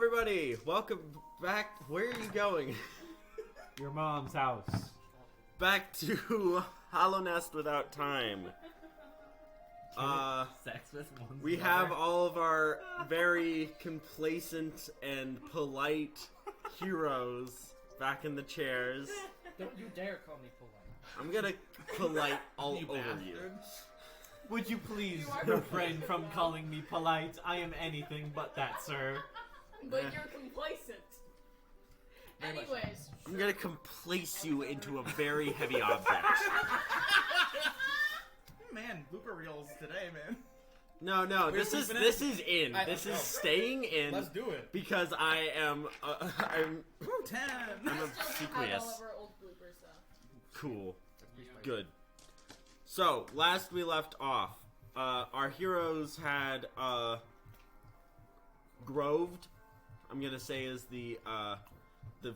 everybody! Welcome back. Where are you going? Your mom's house. Back to Hollow Nest Without Time. Sex with one's We mother. have all of our very complacent and polite heroes back in the chairs. Don't you dare call me polite. I'm gonna polite all You over bastard. you. Would you please refrain from calling me polite? I am anything but that, sir. But you're complacent. Very much so. Anyways. I'm gonna complace you into a very heavy object. Man, blooper reels today, man. No, We're this is sleeping this is in. Let's This is go. staying in. Let's do it. Because I am I'm 10. I'm Have all obsequious. of our old bloopers though. Cool. Good. So, last we left off, our heroes had groved, I'm gonna say is the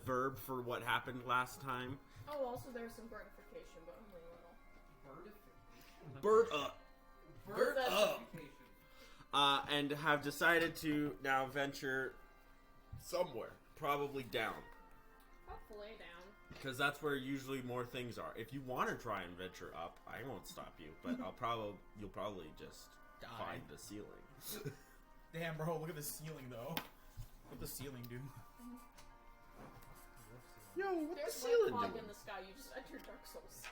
verb for what happened last time. Oh, also there's some birdification, but only a little. Bird up. Bird up. And have decided to now venture somewhere, probably down. Hopefully down. Because that's where usually more things are. If you want to try and venture up, I won't stop you, but you'll probably just Die. find the ceiling. Damn, bro, look at the ceiling, though. What the ceiling do? Yo, what There's the ceiling one fog doing? in the sky. You just entered Dark Souls.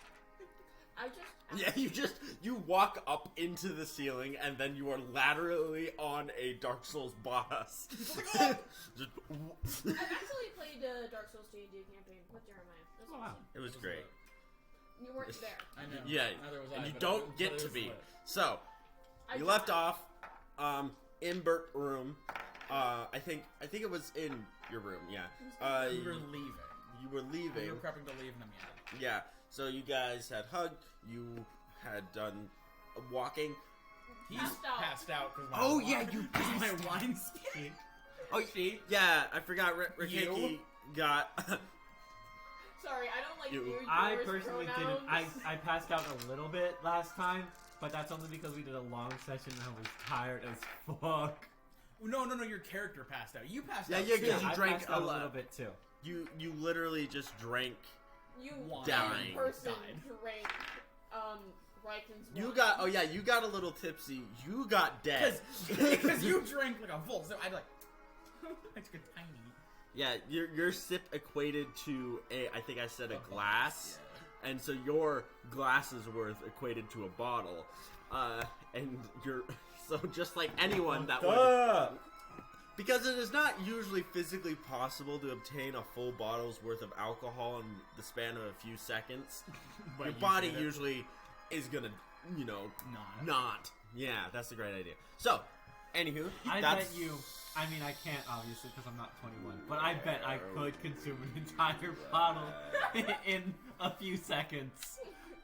I just. Yeah, you walk up into the ceiling and then you are laterally on a Dark Souls boss. Just I've actually played Dark Souls D&D campaign with Jeremiah. That's Oh, wow. awesome. it was great. You weren't there. I know. Yeah, Neither was I, and you but don't but get it to was be. lit. So, I you left died. off in Bert room. I think it was in your room. Yeah. We were leaving. You were We leaving. were prepping to leave them yet. Yeah. So you guys had hugged. You had done walking. He's Passed out. because Oh yeah, you my wine speed. Oh yeah, I forgot. Rikiki You? got. Sorry, I don't like You. you. I yours personally pronouns. didn't. I passed out a little bit last time, but that's only because we did a long session and I was tired as fuck. No, your character passed out. You passed Yeah, out. yeah, too. yeah. You I drank passed out a a lot. little bit too. You literally just drank. You Dying. person Died. drank Riken's You wine. got. Oh yeah, you got a little tipsy. You got dead. Because you drank like a full, so I'd like. I took a tiny. Yeah, your sip equated to a. I think I said a glass, and so your glasses worth equated to a bottle, and you're so just like anyone that would. Because it is not usually physically possible to obtain a full bottle's worth of alcohol in the span of a few seconds. But Your you body did it. usually is gonna, Not. not. Yeah, that's a great idea. So, anywho, I that's... bet you. I mean, I can't obviously because I'm not 21, but I bet I could consume an entire bottle in a few seconds.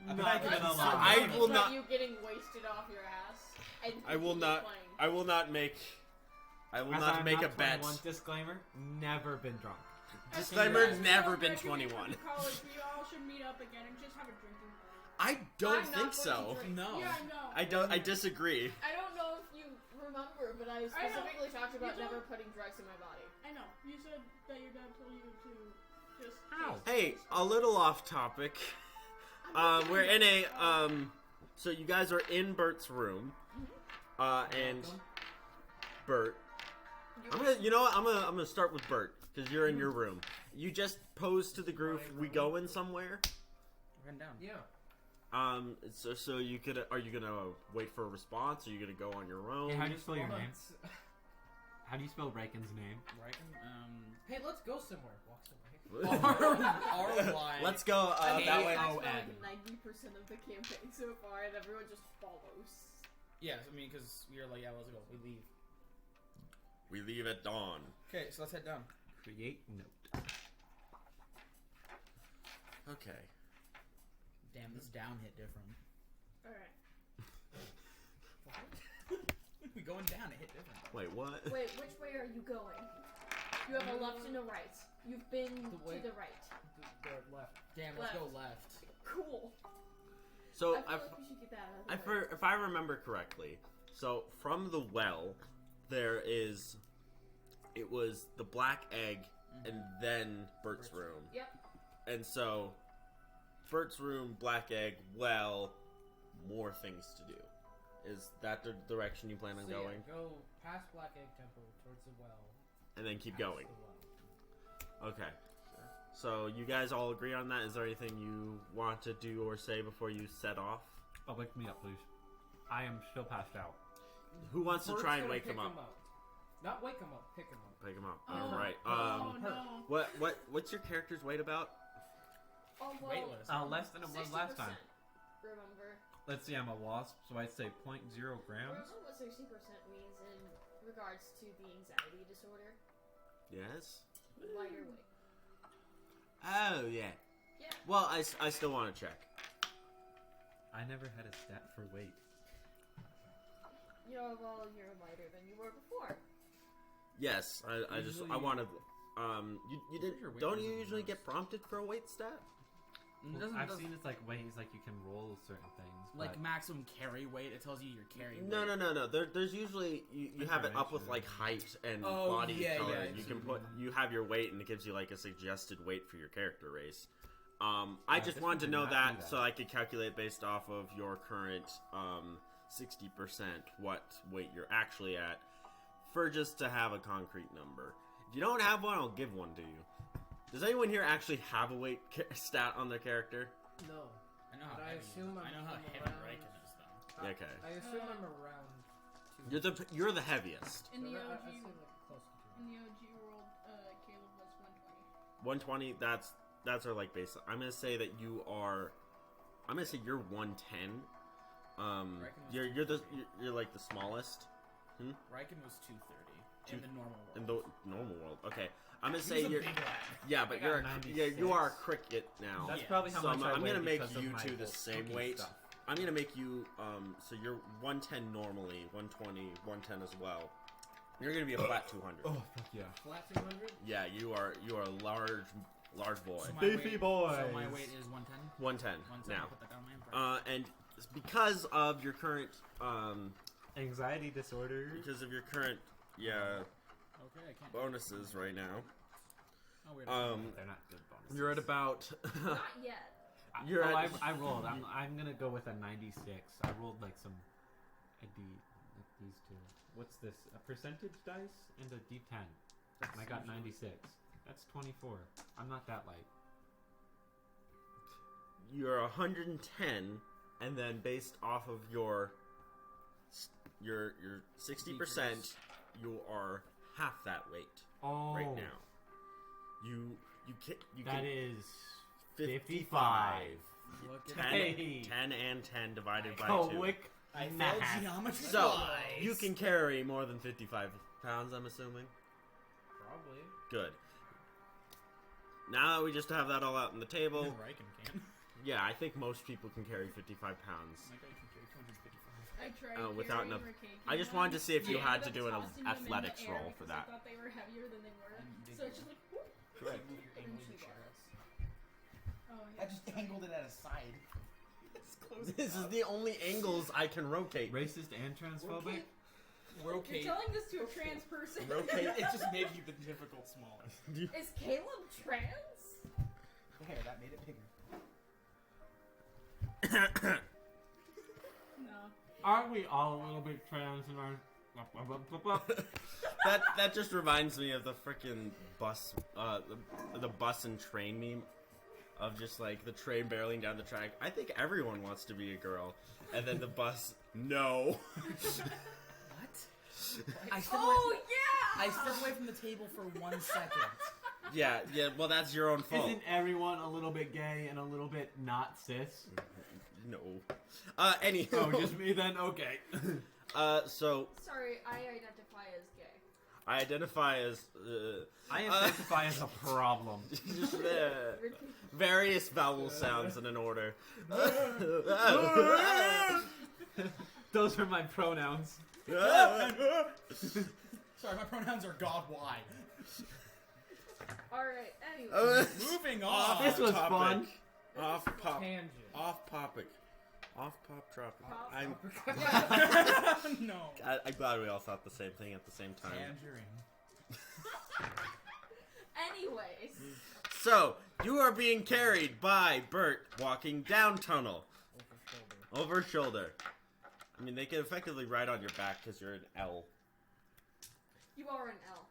Not bet gonna you lie. I will not- You getting wasted off your ass. And I will continue not. Playing. I will not make. I will As not I'm make a not bet. 21, disclaimer: never been drunk. Disclaimer: Yes. never been Graduating 21. from college, we all should meet up again and just have a drinking party. I don't I'm not think going so. to drink. No. Yeah, I know. I don't. I disagree. I don't know if you remember, but I I know. specifically talked about You never don't- putting drugs in my body. I know. You said that your dad told you to just. Ow. Hey, a little off topic. We're in a So you guys are in Bert's room, and Bert. I'm gonna. You know what? I'm gonna start with Bert because you're in your room. You just pose to the group. We going somewhere. Run down. Yeah. So you could. Are you gonna wait for a response? Are you gonna go on your own? Hey, how do you spell your Hold on. name? How do you spell Raken's name? Right? Hey, let's go somewhere. Walk somewhere. R-Y. Let's go I mean, that way. I spent A-O-N. like 90% of the campaign so far, and everyone just follows. Yeah, I mean, because we were like, yeah, let's go. We leave. We leave at dawn. Okay, so let's head down. Create note. Okay. Damn, this down hit different. Alright. We going down, it hit different. Wait, what? Wait, which way are you going? You have a left and a right. You've been way- to the right. The left. Damn, let's go left. Cool. So I feel like we should get that out of the way. if I remember correctly, so from the well, there is. It was the black egg and then Bert's room. Yep. And so, Bert's room, black egg, well, more things to do. Is that the direction you plan on So, going? Yeah, go past Black Egg Temple towards the well. And then keep past going. the well. Okay. So you guys all agree on that? Is there anything you want to do or say before you set off? Oh, wake me up, please. I am still passed out. Who wants to Bert's try and gonna wake pick him up? Not wake him up, pick him up. Pick him up. Oh. All right. Oh no. What's your character's weight about? Oh, well, Weightless. Less than it was last time. 60%, remember. Let's see, I'm a wasp, so I'd say 0.0 grams. Remember what 60% means in regards to the anxiety disorder? Yes. Lighter weight. Oh yeah. Yeah. Well, I still want to check. I never had a stat for weight. You're lighter than you were before. Yes. I Usually- wanted. You didn't. Your weight Don't doesn't you usually matter. get prompted for a weight stat? I've seen it's like ways like you can roll certain things. Like but maximum carry weight, it tells you your carry weight. No. There's usually you have it up with like height and Oh, body yeah, color. yeah, You can you have your weight and it gives you like a suggested weight for your character race. I just this wanted to one know did not do that that. so I could calculate based off of your current 60% what weight you're actually at, for just to have a concrete number. If you don't have one, I'll give one to you. Does anyone here actually have a weight stat on their character? No. I know how But I heavy assume I know how I'm heavy around- Riken is, though. Okay. I assume I'm around 200. You're the heaviest. In the So I OG, say like close to 200. in the OG world, Caleb was 120. 120. That's our like base. I'm gonna say that you are. I'm gonna say you're 110. You're like the smallest Riken was 230 in the normal world. in the normal world. Okay, I'm gonna He say was a you're. big lad. Yeah, but I you're got you are a 96. cricket now. That's Yeah. probably how So much I'm weigh gonna make because of you my two the whole same cookie weight. stuff. I'm gonna make you so you're 110 normally, 120, 110 as well. You're gonna be a flat 200. Oh fuck yeah! Flat 200? Yeah, you are a large boy. So my Beefy weight- boys. So my weight is 110. 110 110. now. I'll put that down my impression. And it's because of your current Anxiety disorder. because of your current Okay, I can't. bonuses right now. Oh, weird. They're not good bonuses. You're at about Not yet. You're at- I rolled. I'm gonna go with a 96. I rolled like some a D, like these two. What's this? A percentage dice and a D10. And I got 96. That's 24. I'm not that light. you're 110, and then based off of your 60%, you are half that weight Oh, right now. You that can is 55. Look 10, at Hey. 10 and 10 divided by oh, 2. wick. I math. failed geometry So, twice. you can carry more than 55 pounds, I'm assuming? Probably. Good. Now that we just have that all out on the table, Even Riken can. yeah, I think most people can carry 55 pounds. My guy can carry 255. I tried Without carrying enough- Ricky I just wanted to see if you once. I had to ended do up an tossing them in the athletics air roll for because that. I thought they were heavier than they were. And So it's just like, whoop. Correct. Move your angle of your chair. Oh, I just angled it at a side. It's close This is enough. the only angles I can rotate. Racist and transphobic. Rotate. You're telling this to a trans person. Rotate. It just made the difficult smaller. Is Caleb trans? There, that made it bigger. No. Aren't we all a little bit trans in our? that just reminds me of the frickin' bus, the bus and train meme, of just like the train barreling down the track. I think everyone wants to be a girl, and then the bus, no. I stepped Oh away. yeah. I stepped away from the table for 1 second. Yeah. Well, that's your own fault. Isn't everyone a little bit gay and a little bit not cis? No. Anyhow. Oh, just me then. Okay. So Sorry, I identify as gay. I identify as I identify as a problem. just various vowel sounds in an order. Those are my pronouns. Sorry, my pronouns are God. Why? Alright, anyway. Moving on. This was fun. Off pop. Tangent. Off topic. Off pop tropic. Pop. I'm no. I'm glad we all thought the same thing at the same time. Tangerine. Anyways. So, you are being carried by Bert walking down tunnel. Over shoulder. I mean, they can effectively ride on your back because you're an L. You are an L.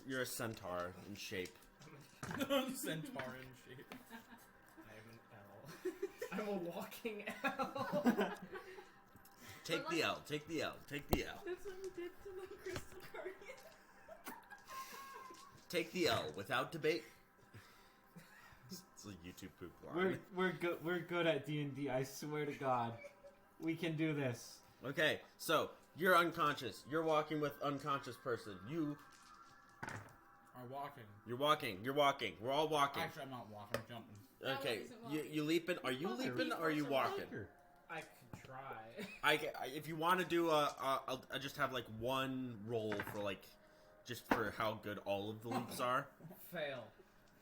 You're a centaur in shape. Centaur in shape. I'm an L. I'm a walking L. Take the L. Take the L. Take the L. That's what we did to the Crystal Guardian. Take the L without debate. It's a YouTube poop line. We're good at D&D. I swear to God, we can do this. Okay, so you're unconscious. You're walking with unconscious person. You Are walking. You're walking. You're walking. We're all walking. Actually, I'm not walking. I'm jumping. That Okay, one isn't you leaping? Are you leaping or are you walking? I could try. I if you want to do I just have like one roll for like just for how good all of the leaps are. Fail.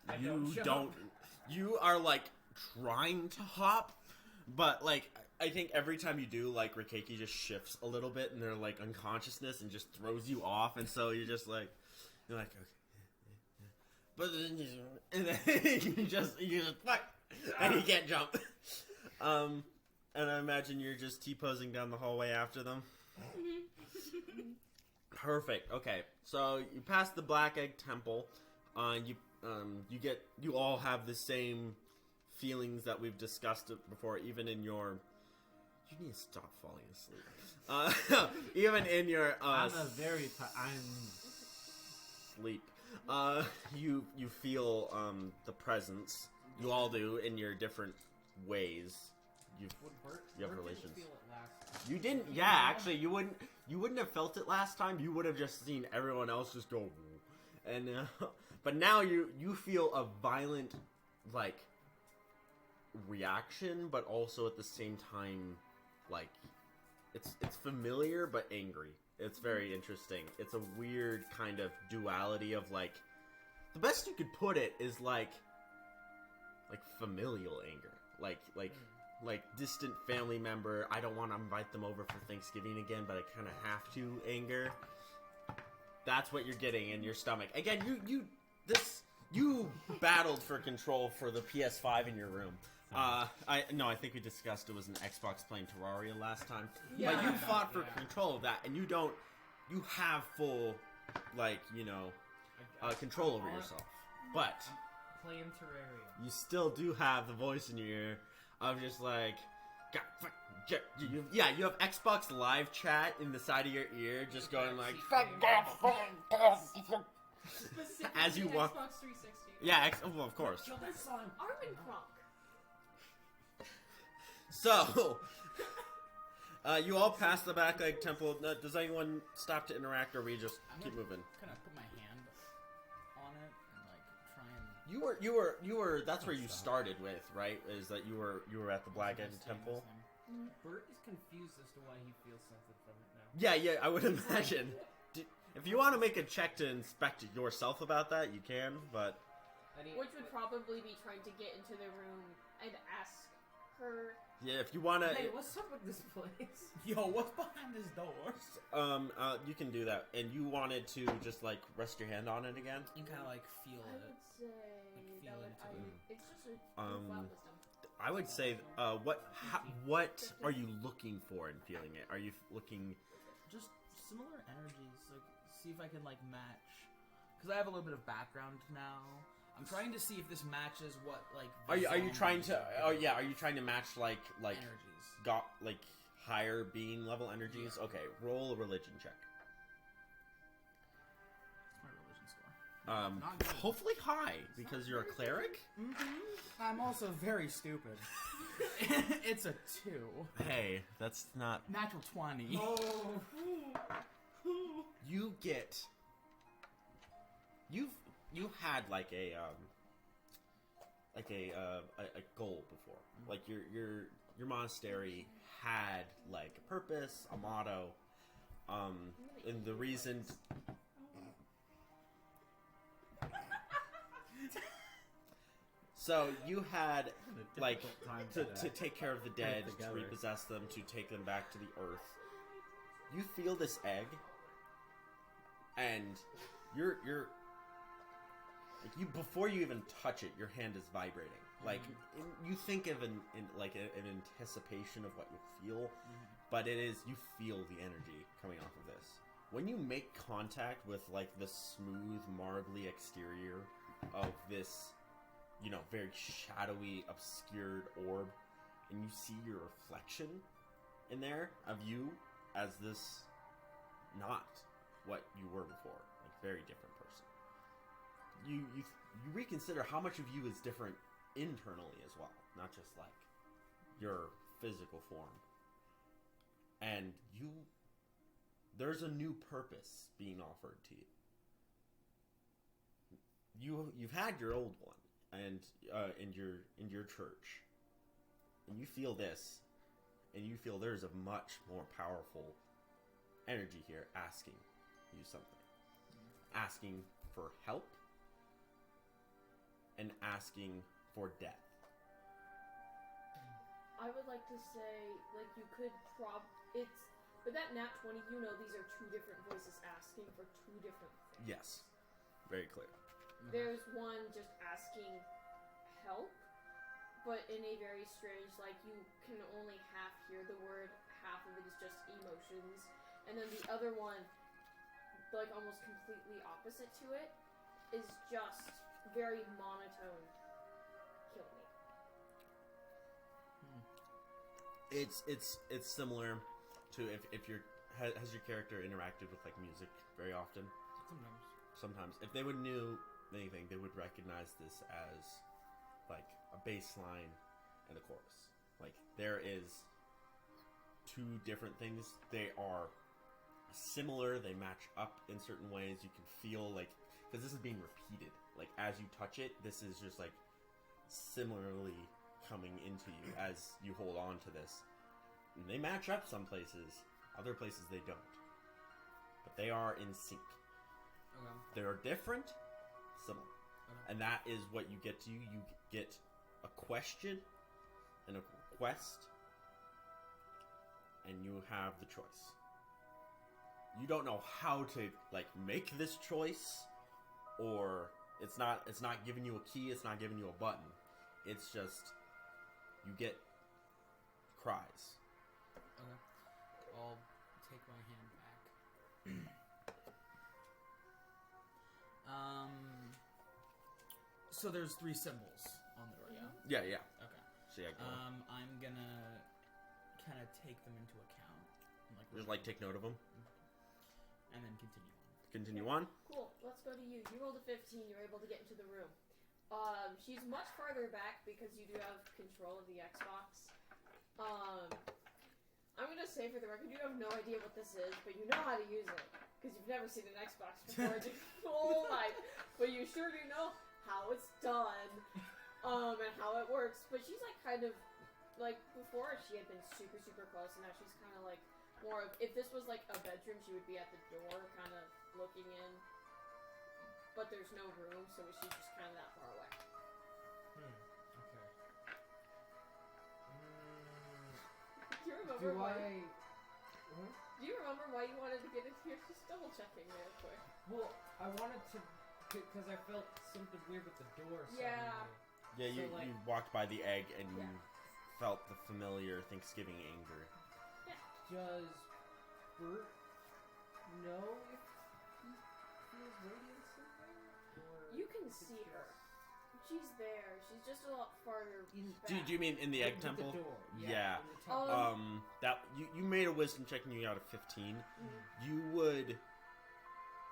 I You jump. don't. You are like trying to hop, but like I think every time you do, like Rikeki just shifts a little bit in their like unconsciousness and just throws you off, and so you're just like okay, but then you just fuck, and you can't jump. And I imagine you're just T-posing down the hallway after them. Perfect. Okay, so you pass the Black Egg Temple. You all have the same feelings that we've discussed before, even in your. You need to stop falling asleep. Even in your I'm sleep. You feel the presence. You all do in your different ways. You have Bert relations. didn't feel it last time. You didn't. Yeah, actually, you wouldn't have felt it last time. You would have just seen everyone else just go, and but now you feel a violent like reaction, but also at the same time like it's familiar but angry. It's very interesting. It's a weird kind of duality of like the best you could put it is like familial anger, like distant family member. I don't want to invite them over for Thanksgiving again, but I kind of have to anger. That's what you're getting in your stomach. Again, you battled for control for the PS5 in your room. I think we discussed it was an Xbox playing Terraria last time. Yeah. But you fought for control of that, and you have full, control over yourself. But Playing Terraria. you still do have the voice in your ear of just like, God, fuck, you have Xbox Live chat in the side of your ear, just going like, fuck, God, fuck. Specifically As you walk- Xbox 360. Yeah, well, of course. Kill that son. Armin Kronk. So, you all pass the Black Egg Temple. Does anyone stop to interact, or we just keep moving? Kind of put my hand on it and like try and. You were. That's where you started with, right? Is that you were at the Black Egg Temple? Bert is confused as to why he feels something from it now. Yeah. I would imagine. If you want to make a check to inspect yourself about that, you can. But Which would probably be trying to get into the room and ask her. yeah, if you want to. Hey, what's up with this place? Yo, what's behind this door? You can do that, and you wanted to just like rest your hand on it again. You kind of like feel I it. would say feel that would, into it's just a flat wisdom. I would say, what are you looking for in feeling it? Are you looking? Just similar energies. Like, see if I can like match. Because I have a little bit of background now. I'm trying to see if this matches what like. Are you zombies trying to? are Oh yeah, are you trying to match like energies? got like higher being level energies? Okay, roll a religion check. What's my religion score? Not good. Hopefully high because you're a cleric. I'm also very stupid. It's a 2. Hey, that's not. Natural 20. Oh. You get. You had like a goal before. Like your monastery had like a purpose, a motto, and the reason. So you had like to take care of the dead, to repossess them, to take them back to the earth. You feel this egg, and you're Like you, before you even touch it, your hand is vibrating. Like you think of an anticipation of what you feel, but it is you feel the energy coming off of this. When you make contact with like the smooth, marbly exterior of this, you know, very shadowy, obscured orb, and you see your reflection in there of you as this not what you were before, like very different person. You reconsider how much of you is different internally as well, not just like your physical form. And there's a new purpose being offered to you. You've had your old one, and in your church, and you feel this, and you feel there's a much more powerful energy here asking you something, asking for help, and asking for death. I would like to say, like, you could with that nat 20, you know these are two different voices asking for two different things. Yes, very clear. There's one just asking help, but in a very strange, like, you can only half hear the word, half of it is just emotions, and then the other one, like, almost completely opposite to it, is just very monotone. Kill me. It's similar to if has your character interacted with like music very often? Sometimes. If they would knew anything, they would recognize this as like a bass line and a chorus. Like there is two different things. They are similar. They match up in certain ways. You can feel like, because this is being repeated. Like as you touch it, this is just like similarly coming into you as you hold on to this. And they match up some places, other places they don't. But they are in sync. Okay. They are different, similar. Okay. And that is what you get to. You get a question and a request, and you have the choice. You don't know how to like make this choice, or it's not giving you a key, it's not giving you a button. It's just you get cries. Okay. I'll take my hand back. So there's 3 symbols on the door, yeah? Yeah. Okay. So yeah, go on. I'm gonna kind of take them into account. And, Just like take note of them. And then continue on. Continue on. Cool. Let's go to you. You rolled a 15. You're able to get into the room. She's much farther back because you do have control of the Xbox. I'm gonna say for the record, you have no idea what this is, but you know how to use it because you've never seen an Xbox before in your whole life. But you sure do know how it's done, and how it works. But she's like kind of like before she had been super super close, and now she's kind of like more of, if this was like a bedroom, she would be at the door, kind of looking in. But there's no room, so she's just kind of that far away. Okay. Do you remember Do you remember why you wanted to get in here? Just double checking real quick. Well, I wanted to, because I felt something weird with the door. Yeah. Suddenly. Yeah, So, you walked by the egg and you Yeah. felt the familiar Thanksgiving anger. Does Bert know if he feels radiance somewhere? Or You can is it see just- her. She's there. She's just a lot farther back. Do you mean in the egg With temple? The door. Yeah. In the temple. That you made a wisdom check and you got a 15. You would,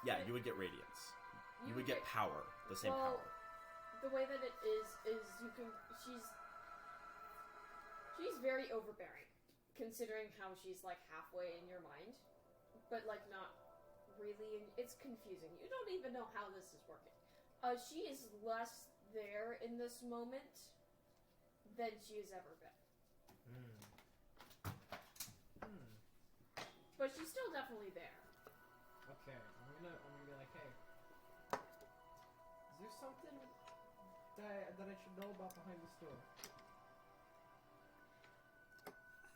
you would get radiance. You would get power, the same well, power. The way that it is you can. She's very overbearing, considering how she's like halfway in your mind, but like not really. It's confusing. You don't even know how this is working. She is less there in this moment than she has ever been. But she's still definitely there. Okay, I'm gonna be like, hey, is there something that I should know about behind this door?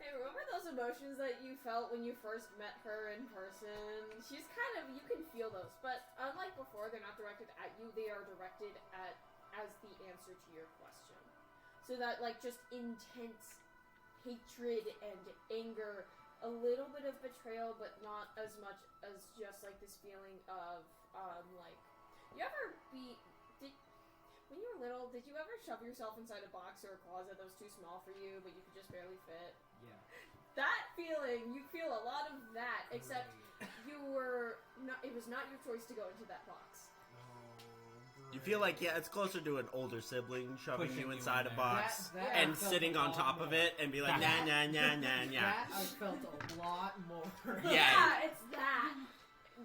Hey, remember those emotions that you felt when you first met her in person? She's kind of, you can feel those, but unlike before, they're not directed at you, they are directed at, as the answer to your question. So that, like, just intense hatred and anger, a little bit of betrayal, but not as much as just, like, this feeling of, like, you ever when you were little, did you ever shove yourself inside a box or a closet that was too small for you, but you could just barely fit? Yeah. That feeling, you feel a lot of that, except you were not, it was not your choice to go into that box. You feel like, yeah, it's closer to an older sibling shoving Pushing you you inside in a there. box That and I felt sitting a on lot top of more. it and be like, nah, nah, nah, nah, nah. That I felt a lot more. Yeah. It's that.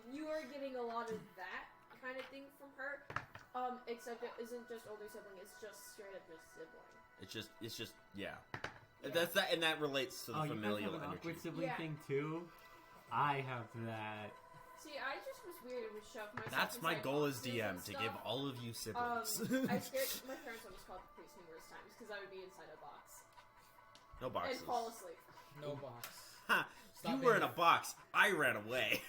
You are getting a lot of that kind of thing from her. Except it isn't just older sibling, it's just straight up just sibling. It's just, yeah. That's that, and that relates to the familial you guys have an awkward energy. sibling Yeah. thing too? I have that. See, I just was weird and would shove myself That's my inside goal as boxes DM, and to give stuff. all of you siblings. I scared my parents almost called the police numerous times because I would be inside a box No boxes. and fall asleep. No box. Ha, you Stop were in being- a box. I ran away.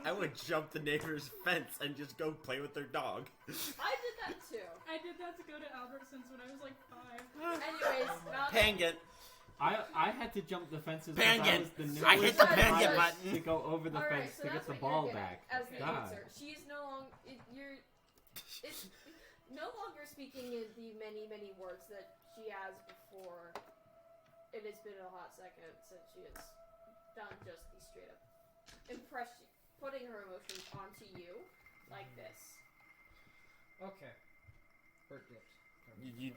I would jump the neighbor's fence and just go play with their dog. I did that too. I did that to go to Albertsons when I was like 5. Anyways, now Pangent. I had to jump the fences because I Pangent. was the newest I hit the pangent child button. to go over the Alright, fence so to that's get the what ball you're back. getting as the God. answer. She's no longer. It's no longer speaking in the many, many words that she has before. It has been a hot second since she has done just the straight up impression, putting her emotions onto you like this. Okay. Bert dipped.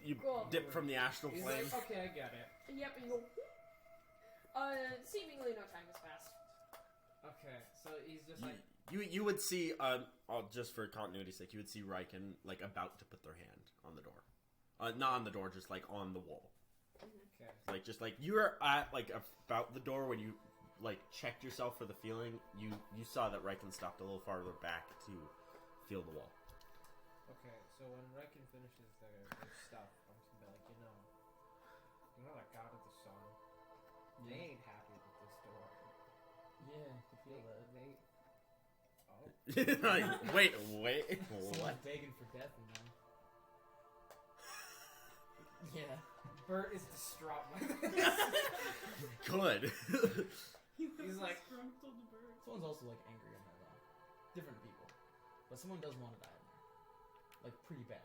You Cool. dip from the astral He's plane. like, okay, I get it. Yep, and you go. Seemingly no time has passed. Okay, so he's just like, You would see, just for continuity's sake, you would see Riken, like, about to put their hand on the door. Not on the door, just, like, on the wall. okay. Like, just, like, you were at, like, about the door when you, like, checked yourself for the feeling. You saw that Riken stopped a little farther back to feel the wall. Okay, so when Riken finishes their stuff, I'm just gonna be like, you know that God of the Sun? They ain't happy with this door. Yeah, I can feel that. Like, wait, Someone's what? begging for death in there. Yeah. Bert is distraught by this. Good. He's like, Disgruntled bird. Someone's also like angry in there though. Different people. But someone does want to die in there. Like pretty bad.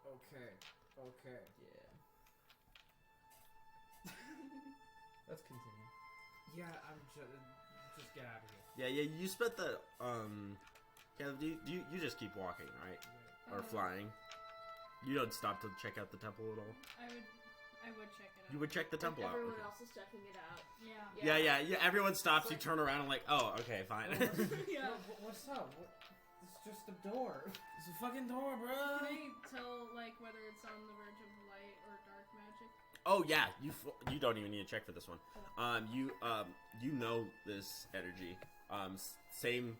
okay. Yeah. Let's continue. Yeah, I'm just get out of here. Yeah, you spent the, Caleb, you just keep walking, right? Or flying. You don't stop to check out the temple at all? I would check it out. You would check the temple out. Everyone okay. else is checking it out. Yeah. Yeah, everyone stops, you turn around and like, oh, okay, fine. Yeah. No, what's up? It's just a door. It's a fucking door, bro. Can I tell like whether it's on the verge of light or dark magic? Oh yeah, you don't even need to check for this one. You know this energy. Same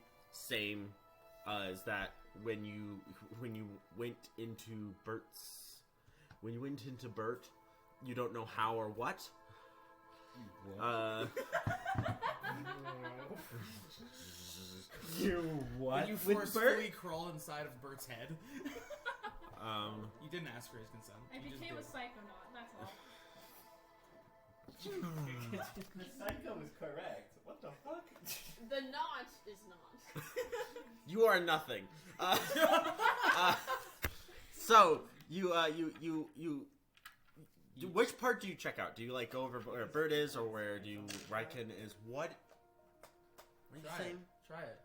as that when you went into Bert, you don't know how or what. You what? You With forcefully crawl inside of Bert's head. Bert? You didn't ask for his consent. I You just became a did. psychonaut, that's all. The psycho is correct. What the fuck? The not is not. You are nothing. So which part do you check out? Do you like go over where Bird is, or where do Riken is? What? What are you Try saying? it. Try it.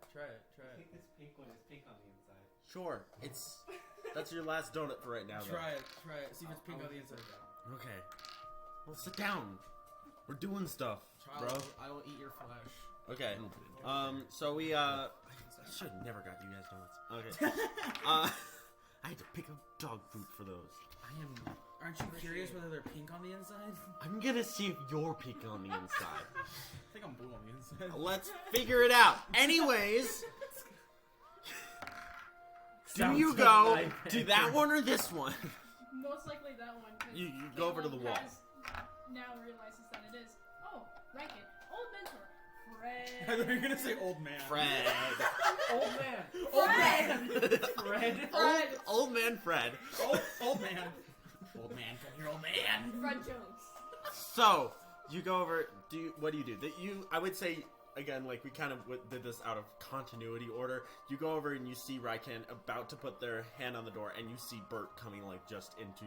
I think this pink one is pink on the inside. Sure, that's your last donut for right now. Though. Try it. See if it's pink on the inside. Okay. Well, sit down. We're doing stuff, bro. I will eat your flesh. Okay. So we I should have never got you guys donuts. Okay. I had to pick up dog food for those. Aren't you curious whether they're pink on the inside? I'm gonna see if you're pink on the inside. I think I'm blue on the inside. Let's figure it out. Anyways, do you go to that one or this one? Most likely that one. 'cause You go over to the Caleb wall. has now realizes that it is. Oh, Riken, old mentor, I thought you were Fred. gonna say old man. Fred. Old man. Old man. Fred. Old man Fred. Old man. Old man, come here, old man. Fred Jones. So you go over. What do you do? I would say again, like we kind of did this out of continuity order. You go over and you see Riken about to put their hand on the door, and you see Bert coming like just into,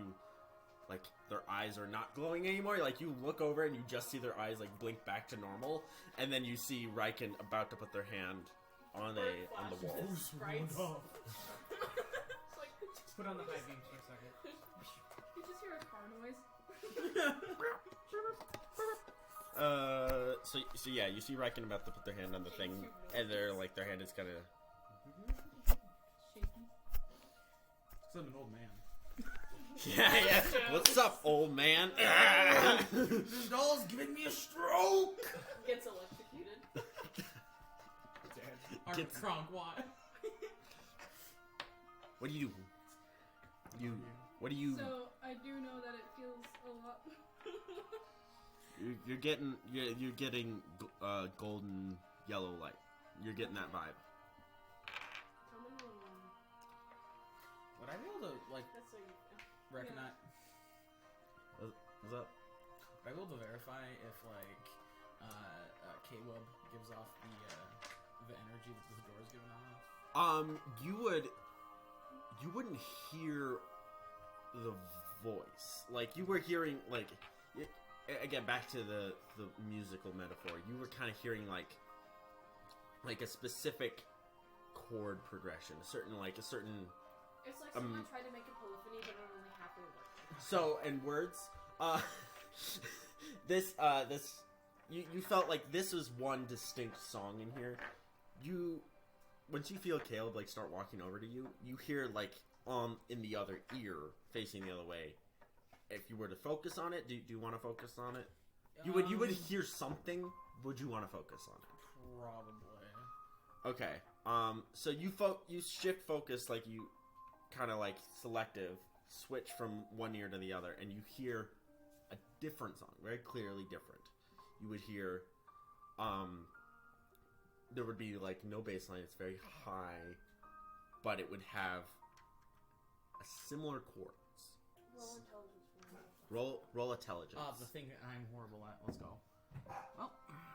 like their eyes are not glowing anymore. Like you look over and you just see their eyes like blink back to normal, and then you see Riken about to put their hand on the wall. Sprites. It's like, Put on the high beams for a second. you just hear a car noise. So yeah, you see Riken about to put their hand on the thing, and their hand is kind of. Shaking. Because I'm an old man. Yeah. What's up, old man? This doll's giving me a stroke. Gets electrocuted. Arnold Kronk, What do you do? What do you? So I do know that it feels a lot. You're getting golden yellow light. You're getting that vibe. Would I be able to like That's so you. recognize? What's up? Would I be able to verify if like K-Web gives off the energy that this door is giving off? You wouldn't hear the voice. Like you were hearing again back to the musical metaphor. You were kind of hearing like a specific chord progression, a certain. It's like someone tried to make a polyphony, but it only halfway worked. So, in words, you felt like this was one distinct song in here. Once you feel Caleb like start walking over to you, you hear like in the other ear, facing the other way. If you were to focus on it, do you want to focus on it? You would hear something. Would you want to focus on it? Probably. Okay. So you shift focus, like you kind of like selective switch from one ear to the other, and you hear a different song, very clearly different. You would hear, there would be like no bass line. It's very high, but it would have a similar chords. Roll intelligence for me. Roll intelligence. The thing that I'm horrible at. Let's go. Well,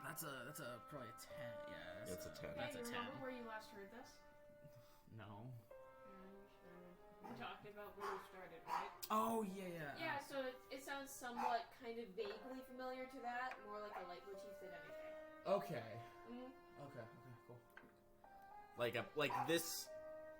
that's a probably a 10. Yeah, It's a 10. Hey, That's a you 10. remember where you last heard this? No. We talked about where we started, right? Oh yeah. Yeah, so it sounds somewhat kind of vaguely familiar to that, more like a leitmotif than anything. Okay. Mm. Okay. Cool. Like this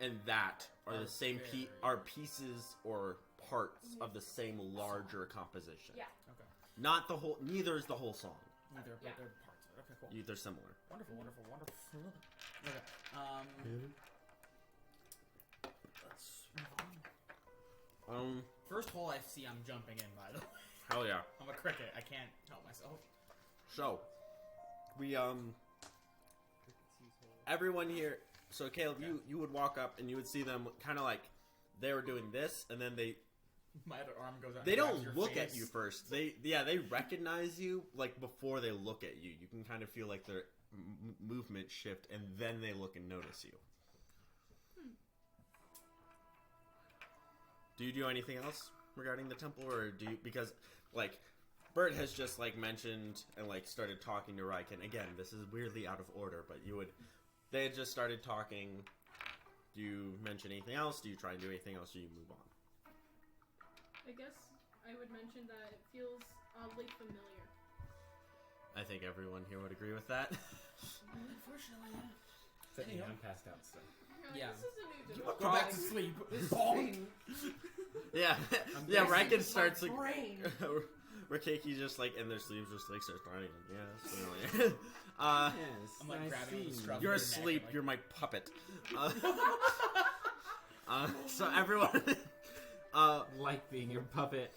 and that are the same very- are pieces or parts of the same larger composition. Yeah. Okay. Not the whole. Neither is the whole song. Neither, Yeah. but they're parts of it. Okay, cool. They're similar. Wonderful. Okay. Let's move on. First hole I see, I'm jumping in. By the way, Hell yeah. I'm a cricket. I can't help myself. So, we everyone here. So Caleb, you would walk up and you would see them kind of like they were doing this, and then My other arm goes out. they and don't grabs your look face. at you first. They recognize you like before they look at you. You can kind of feel like their movement shift, and then they look and notice you. Do you do anything else regarding the temple, or do you, because like Bert has just like mentioned and like started talking to Riken again? This is weirdly out of order, but they had just started talking. Do you mention anything else? Do you try and do anything else, or you move on? I guess I would mention that it feels oddly familiar. I think everyone here would agree with that. Unfortunately, Except me, Anyhow. I'm passed out still. Yeah. This is a new You development. go back to sleep. Yeah, guessing Riken starts like brain. Rakeki just like in their sleeves, just like starts crying. Yes, Yes, I'm like grabbing the strap. you're Your neck, asleep. like- You're my puppet. So everyone, like being your puppet.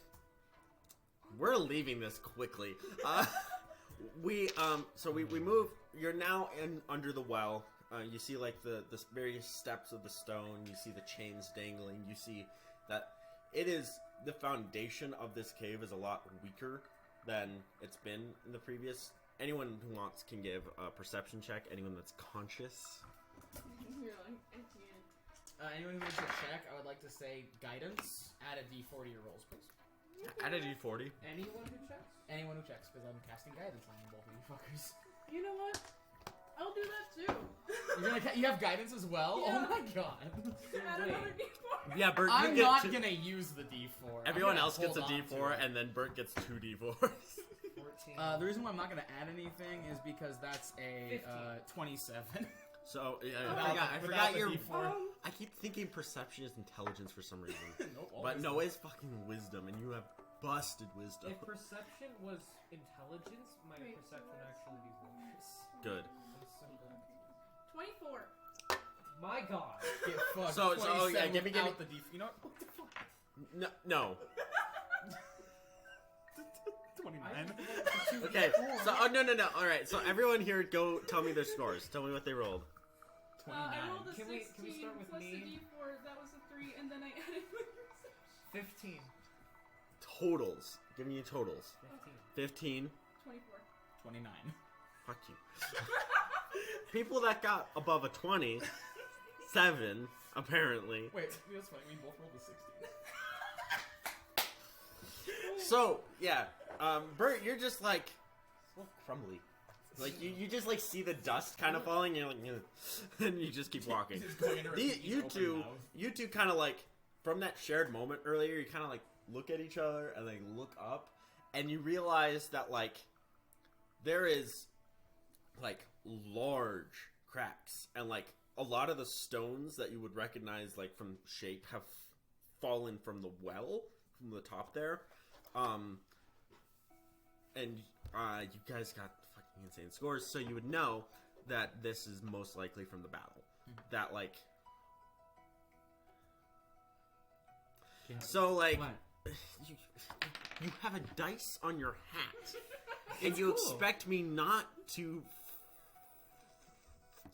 we're leaving this quickly. We move. You're now in under the well. You see like the various steps of the stone. You see the chains dangling. You see that it is the foundation of this cave is a lot weaker than it's been in the previous. Anyone who wants can give a perception check. Anyone that's conscious. You're like, I can't. Anyone who makes a check, I would like to say guidance. Add a d4 to your rolls, please. Add a d40. Anyone who checks? Anyone who checks, because I'm casting guidance on both of you fuckers. You know what? I'll do that too. You have guidance as well? Yeah. Oh my god. Add another D4. Yeah, Bert, I'm you get not two- gonna use the d4. Everyone I'm gonna else gets a hold on to d4, it. and then Bert gets 2 d4s. 14. The reason why I'm not gonna add anything is because that's a 27. So yeah, Without I the forgot your. D4. I keep thinking perception is intelligence for some reason, Nope, but always no, it's fucking wisdom, and you have busted wisdom. If perception was intelligence, my Wait, perception so would actually be worse. Good. That's so good. 24. My god. Get fucked. So, oh, yeah, 27 give me- without the d4. You know what? What the fuck? No. 29. Okay. So no. All right. So everyone here, go tell me their scores. Tell me what they rolled. 29. I rolled a Can 16 we start with plus me? a D4. That was a 3, and then I added my perception. 15. Totals. Give me your totals. 15. 15. 24. 29. Fuck you. People that got above a 20, 7 apparently. Wait, that's funny. We both rolled a 16. So yeah, Bert, you're just like it's a little crumbly. Like you just like see the dust kind of falling, and you're like, "Ugh," and you just keep walking. Just going into Ricky's You open two, mouth. kind of like from that shared moment earlier. You kind of like look at each other and like look up, and you realize that like there is like large cracks, and like a lot of the stones that you would recognize like from shape have fallen from the well from the top there. And you guys got fucking insane scores, so you would know that this is most likely from the battle. That like, so like, What? you have a dice on your hat, and you cool. expect me not to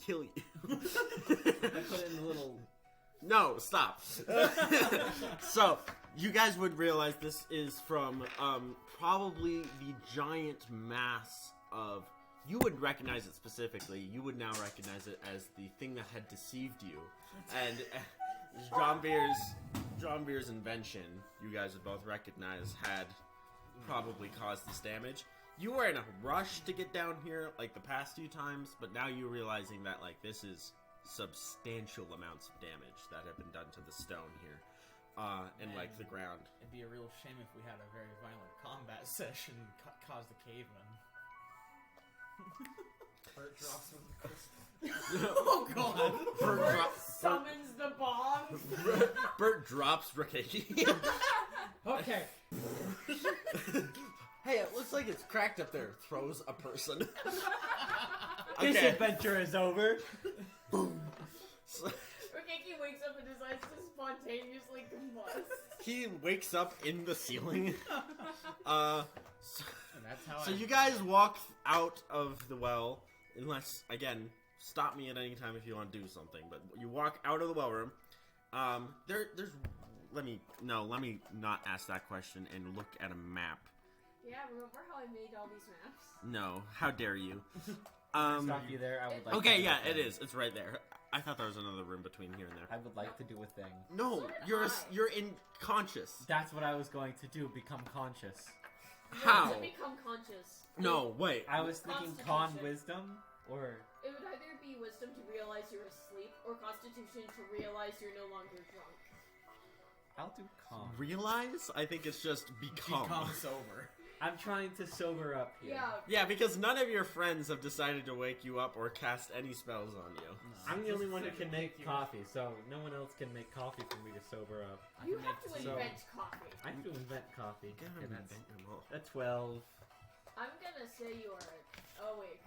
kill you. I put it in a little. No, stop. So, you guys would realize this is from probably the giant mass of. You would recognize it specifically. You would now recognize it as the thing that had deceived you. And John Beer's invention, you guys would both recognize, had probably caused this damage. You were in a rush to get down here, like the past few times, but now you're realizing that, like, this is substantial amounts of damage that have been done to the stone here, and Man. like the ground. It'd be a real shame if we had a very violent combat session and caused the caveman. Bert drops with the crystal. Oh god! Bert summons the bomb. Bert drops Ricky. Okay. Hey, it looks like it's cracked up there. Throws a person. This Okay. adventure is over. So, Rikiki wakes up and decides to spontaneously combust. he wakes up in the ceiling. So, And that's how so I. you guys walk out of the well, unless, again, stop me at any time if you want to do something, but you walk out of the well room. There's, let me not ask that question and look at a map. Yeah, remember how I made all these maps? No, how dare you? Stop you there. I would like. Okay, to do yeah, a it thing. is. It's right there. I thought there was another room between here and there. I would like to do a thing. No, So did you're I. you're inconscious. That's what I was going to do. Become conscious. How? To become conscious. No, wait. I was thinking con Constitution. wisdom or It would either be wisdom to realize you're asleep, or constitution to realize you're no longer drunk. I'll do con. Realize? I think it's just become. Become sober. I'm trying to sober up here. Yeah. Yeah, because none of your friends have decided to wake you up or cast any spells on you. I'm the Just only one who can make make you- coffee, so no one else can make coffee for me to sober up. I You can have to make so- invent coffee. I have to invent coffee. Get and him that's invent your mouth. a 12. I'm gonna say you are awake.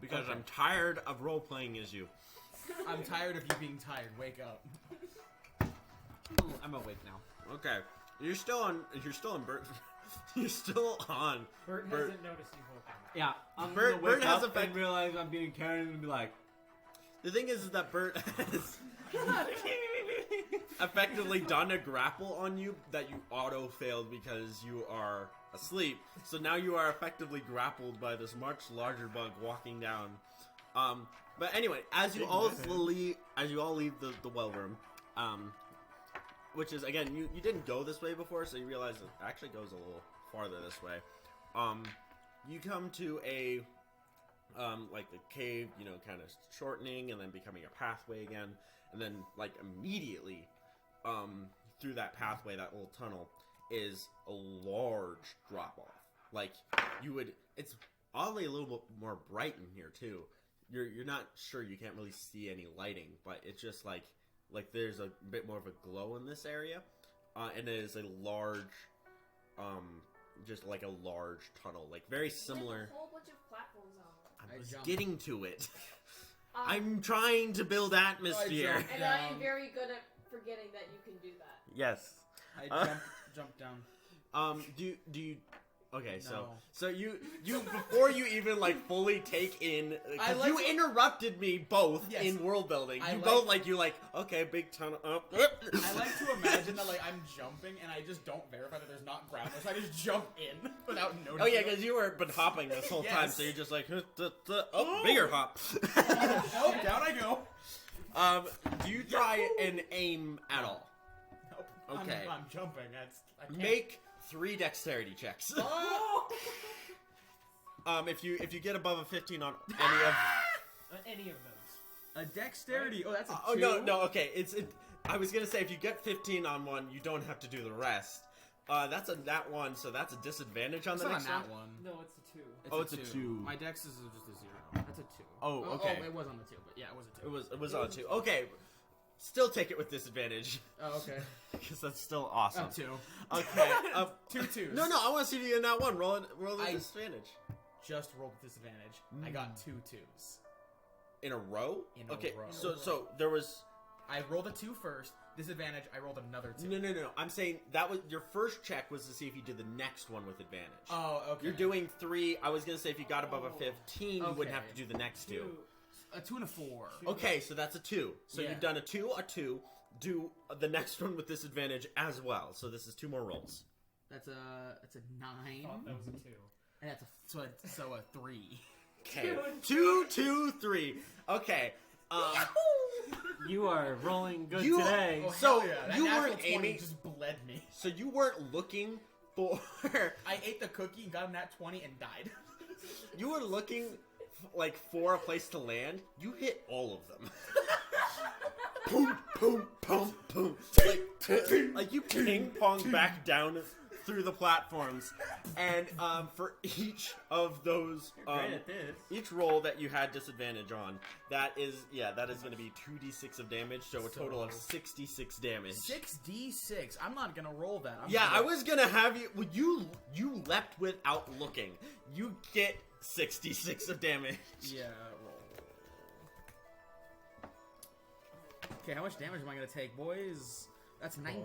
Because Okay. I'm tired of role playing as you. I'm tired of you being tired. Wake up. I'm awake now. Okay, you're still on. You're still on Bert. You're still on. Bert Bert- hasn't noticed you woken up. Yeah, I'm Bert- gonna wake Bert has up effect- and realize I'm being carried and be like, The thing is that Bert has. effectively done a grapple on you that you auto failed because you are asleep. So now you are effectively grappled by this much larger bug walking down. But anyway, as you all leave the well room, which is again you didn't go this way before, so you realize it actually goes a little farther this way. You come to a like the cave, kind of shortening and then becoming a pathway again, and then like immediately through that pathway, that little tunnel, is a large drop off. Like it's oddly a little bit more bright in here too. You're not sure, you can't really see any lighting, but it's just like there's a bit more of a glow in this area, and it is a large, just like a large tunnel, like very similar. There's a whole bunch of platforms on it. I was getting to it. I'm trying to build atmosphere. And I am very good at forgetting that you can do that. Yes. I jumped down. Do you? Okay, No. so you before you even like fully take in, I you interrupted me both Yes. in world building. I You like- both you're like, okay, big tunnel up. I like to imagine that like I'm jumping and I just don't verify that there's not ground, so I just jump in without noticing. Oh yeah, because you were been hopping this whole time, Yes. so you're just like, bigger hop. Oh, down I go. Do you try and aim at all? Nope. Okay. I'm jumping. I can't. Make 3 dexterity checks. Oh! If you get above a 15 on any of. Any of those. A dexterity. Oh, that's a 2. Oh no, okay. I was gonna say if you get 15 on one, you don't have to do the rest. That's a nat 1, so that's a disadvantage on It's the not next a nat one. 1. No, it's a 2. Oh, it's a 2. My dex is just a 0. That's a 2. Oh, okay. Oh, it was on the 2, but yeah, it was a 2. It was on a 2. Okay, still take it with disadvantage Oh, okay. because that's still awesome. Oh, 2. Okay, 2 2s. no, I want to see if you get nat 1. Roll the I- disadvantage Just rolled with disadvantage. I got 2 2s. in a row. In a Okay, row. so there was. I rolled a 2 first. Disadvantage. I rolled another 2. No. I'm saying that was your first check was to see if you did the next one with advantage. Oh, okay. You're doing 3. I was gonna say if you got above a 15, you wouldn't Okay. have to do the next 2. a 2 and a 4. Okay, so that's a 2. So Yeah. you've done a 2. Do the next one with disadvantage as well. So this is 2 more rolls. That's a 9. Thought that was a 2. And that's so a 3. Okay, 2, 2, 3. Okay. You are rolling good You- today. Oh, So, hell yeah. That you natural weren't 20 aiming- just bled me. So you weren't looking for. I ate the cookie and got him that 20 and died. You were looking for a place to land. You hit all of them. Boom, boom, boom, boom. Like you ping pong back down through the platforms, and for each of those, Great at this. each roll that you had disadvantage on, that is going to be 2d6 of damage, so a total of 66 damage. 6d6. I'm not gonna roll that. I was gonna have you. Well, you leapt without looking. You get 66 of damage. Yeah, roll. Okay, how much damage am I gonna take, boys? That's 19.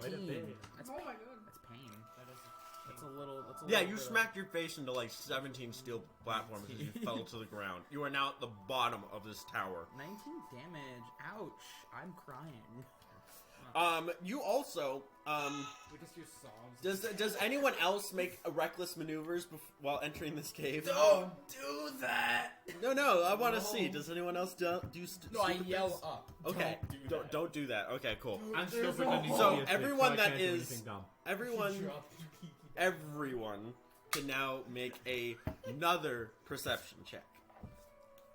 That's Oh pain. my god. That's pain. That is That's a little. Yeah, little you bit of- smacked your face into like 17 steel platforms as you fell to the ground. You are now at the bottom of this tower. 19 damage. Ouch. I'm crying. You also, We just use sobs. does anyone else make reckless maneuvers while entering this cave? Don't do that. No, I want to see. Does anyone else do No, I stupid yell things? up. Okay, Don't do don't do that. Okay, cool. I'm still pretending So, to be a everyone so I that can't do is- anything dumb. Everyone can now make another perception check.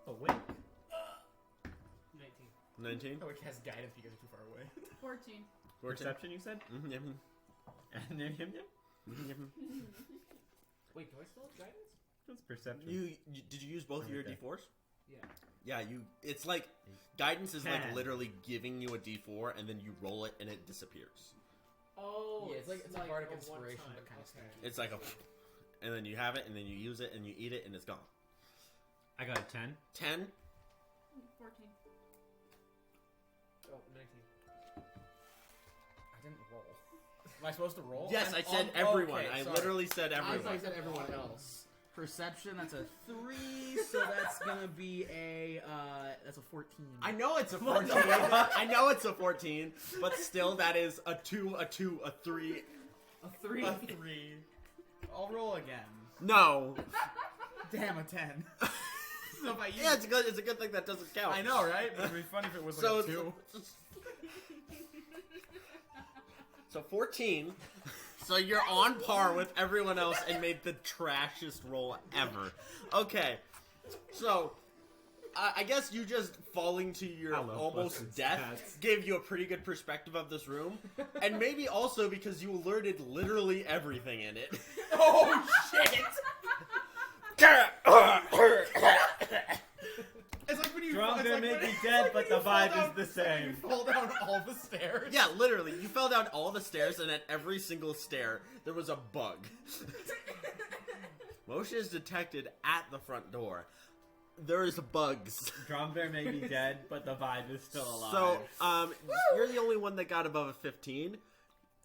Oh wait. 19. 19? Oh, it has guidance because it's too far away. 14. Perception, you said? Mhm, mhm, And then him? mhm. Wait, do I still have guidance? That's perception. Did you use both of your Okay. d4s? Yeah. Yeah, it's like guidance is like 10. literally giving you a d4 and then you roll it and it disappears. Oh, Yeah, it's a bardic a inspiration, one-time, but kind of okay. stinky. It's like and then you have it and then you use it and you eat it and it's gone. I got a 10. 10. 14. Oh, 19. I didn't roll. Am I supposed to roll? Yes, I'm I said on- everyone. okay, I sorry. literally said I thought everyone. you said everyone else. Perception, that's a 3, so that's gonna be that's a 14. I know it's a 14. I know it's a 14, but still, that is a 2, a 2, a 3. A 3. A 3. I'll roll again. No. Damn, a 10. So if I use Yeah, it's a good thing that doesn't count. I know, right? It'd be funny if it was So like a 2. So 14. So you're on par with everyone else and made the trashiest roll ever. Okay. So I guess you just falling to your almost death gave you a pretty good perspective of this room. And maybe also because you alerted literally everything in it. Oh shit! It's like when you Drummer may be dead, but the vibe is the same. You fall down all the stairs. Yeah, literally. You fell down all the stairs, and at every single stair, there was a bug. Motion is detected at the front door. There's bugs. Drummer may be dead, but the vibe is still alive. So, you're the only one that got above a 15.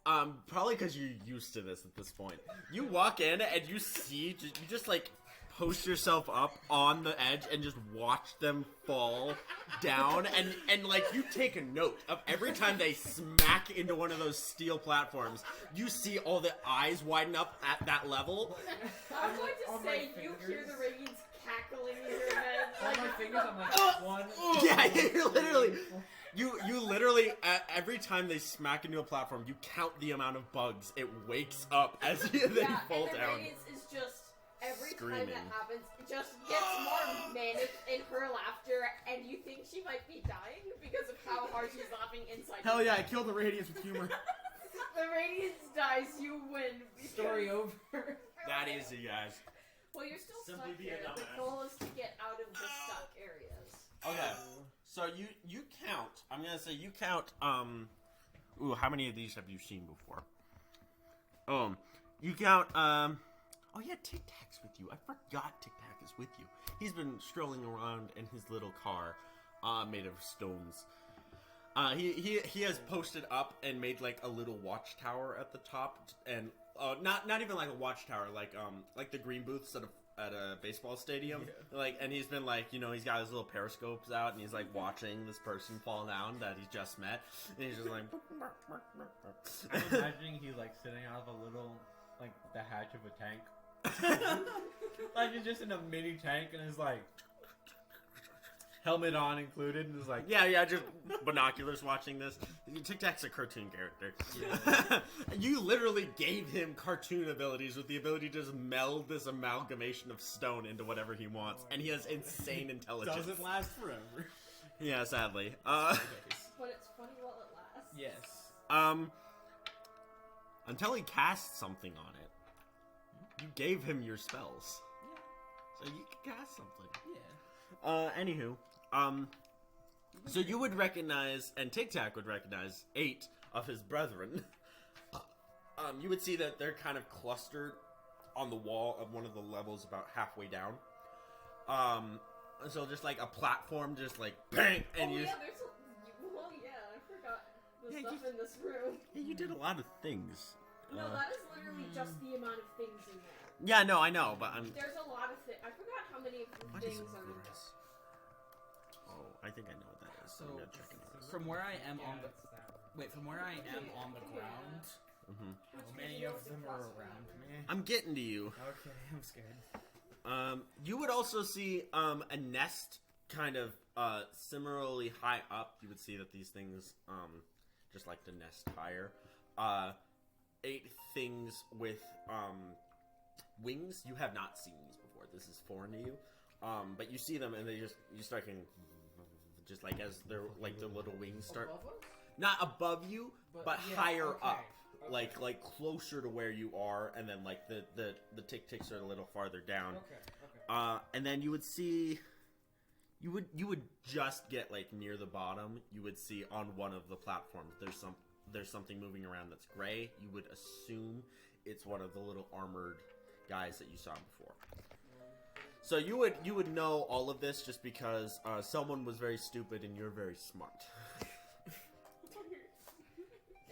Probably because you're used to this at this point. You walk in, and you see, you just, like, post yourself up on the edge and just watch them fall down, and like you take a note of every time they smack into one of those steel platforms. You see all the eyes widen up at that level. I'm going to say you hear the Radiants cackling in your head. On my fingers, I'm like, 1. Yeah, you're literally. You literally every time they smack into a platform, you count the amount of bugs. It wakes up as they fall and the down. Radiance is just. Every Screaming. time that happens, it just gets more manic in her laughter, and you think she might be dying because of how hard she's laughing inside. Hell yeah, I killed the Radiance with humor. The Radiance dies, you win. because- Story over. That easy, guys. Well, you're still Simply stuck be a here. The dumbass. goal is to get out of the stuck areas. Okay. So you count. I'm gonna say you count. Ooh, how many of these have you seen before? You count. Oh yeah, Tic Tac's with you. I forgot Tic Tac is with you. He's been strolling around in his little car, made of stones. He has posted up and made like a little watchtower at the top, and not even like a watchtower, like the green booths at a baseball stadium. Yeah. Like, and he's been like, he's got his little periscopes out, and he's like watching this person fall down that he's just met, and he's just like. I'm imagining he's like sitting out of a little, like the hatch of a tank. Like he's just in a mini tank and is like helmet on included and is like Yeah, just binoculars watching this. Tic Tac's a cartoon character. Yeah. You literally gave him cartoon abilities with the ability to just meld this amalgamation of stone into whatever he wants, and he has insane intelligence. Doesn't last forever. Yeah, sadly. But it's funny while it lasts. Yes. Until he casts something on it. You gave him your spells. So you can cast something. Yeah. Anywho, so you would recognize, and Tic Tac would recognize 8 of his brethren. You would see that they're kind of clustered on the wall of one of the levels about halfway down. So just like a platform, just like bang, and Oh you. yeah, there's. Well, yeah, I forgot the Yeah, stuff in this room. Yeah, you did a lot of things. No, that is literally just the amount of things in there. Yeah, no, I know, but I'm. There's a lot of things. I forgot how many of the What is things are in this? there. Oh, I think I know what that is. So I'm gonna check it out. from where I am Yeah, on the it's that one. wait, from where I am on the ground, Mhm. how many of them are around me? I'm getting to you. Okay, I'm scared. You would also see a nest kind of similarly high up. You would see that these things just like to nest higher. 8 things with wings. You have not seen these before. This is foreign to you. But you see them and you start getting just like as their little wings start Above us? not above you, but yeah, higher okay, up. okay. Like closer to where you are, and then like the tick-ticks are a little farther down. Okay. And then you would see, you would just get like near the bottom. You would see on one of the platforms there's something moving around that's gray. You would assume it's one of the little armored guys that you saw before. So you would know all of this just because someone was very stupid and you're very smart.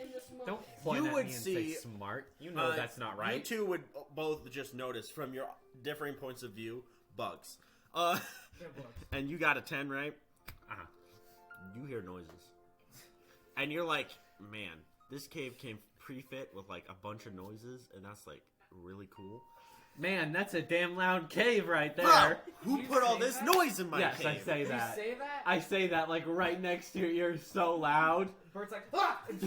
In this month. Don't point You at would me and see, say smart. You know that's not right. You two would both just notice from your differing points of view bugs. And you got a 10, right? Uh-huh. You hear noises. And you're like, man, this cave came pre-fit with like a bunch of noises, and that's like really cool. Man, that's a damn loud cave right there. Bro, who You put all say this that? noise in my Yes, cave? I say You that. say that? I say that like right next to you. You're so loud. Bert's like, ah! And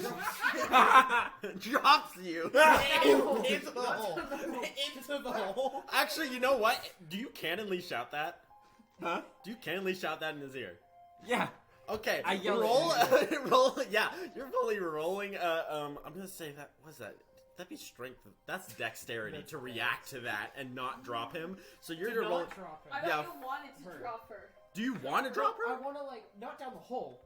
drops Drops you No. into the hole. into the hole. Actually, you know what? Do you cannonly shout that? Huh? Do you cannonly shout that in his ear? Yeah. Okay, I yell roll. at Roll. Yeah, you're fully rolling. I'm gonna say that. What's that? That'd be strength. That's dexterity That's to right. react to that and not drop him. So you're To gonna roll. not drop him. I Yeah. thought you wanted to Her. drop her. Do you want to drop I her? want to like not down the hole,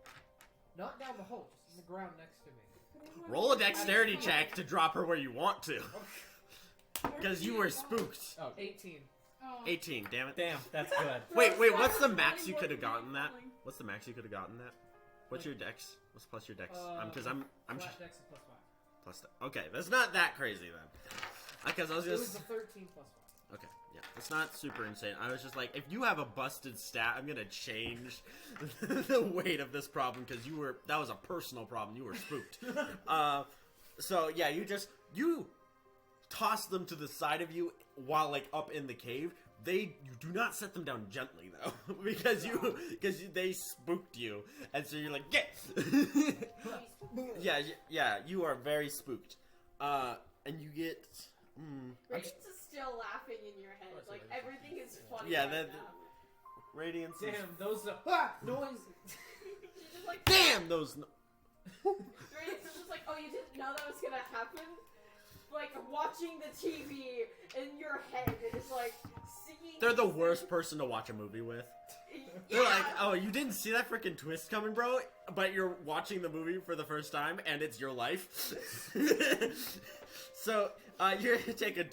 not down the hole, just in the ground next to me. Roll a dexterity check to drop her where you want to, because you were spooked. Oh, 18. Oh. 18. Damn it. Damn, that's good. Wait. What's the max you could have gotten that? What's the max you could have gotten that? What's your dex? What's plus your dex? Because I'm Flat dex is plus 5. plus. Okay, that's not that crazy then. Because I was It was just a 13 plus 5. okay. Yeah, it's not super insane. I was just like, if you have a busted stat, I'm gonna change the weight of this problem because that was a personal problem. You were spooked. So yeah, you toss them to the side of you while like up in the cave. You do not set them down gently though, because they spooked you, and so you're like, get. yeah, you are very spooked, and you get. Radiance is still laughing in your head. course Like it is. everything is funny. Yeah, right that- now. Radiance. Is, Damn, those noises. She's just like, damn those. Radiance is just like, oh, you didn't know that was gonna happen? Like watching the TV in your head is like seeing. They're the worst person to watch a movie with. They're like, oh, you didn't see that freaking twist coming, bro? But you're watching the movie for the first time, and it's your life. So, you're gonna take a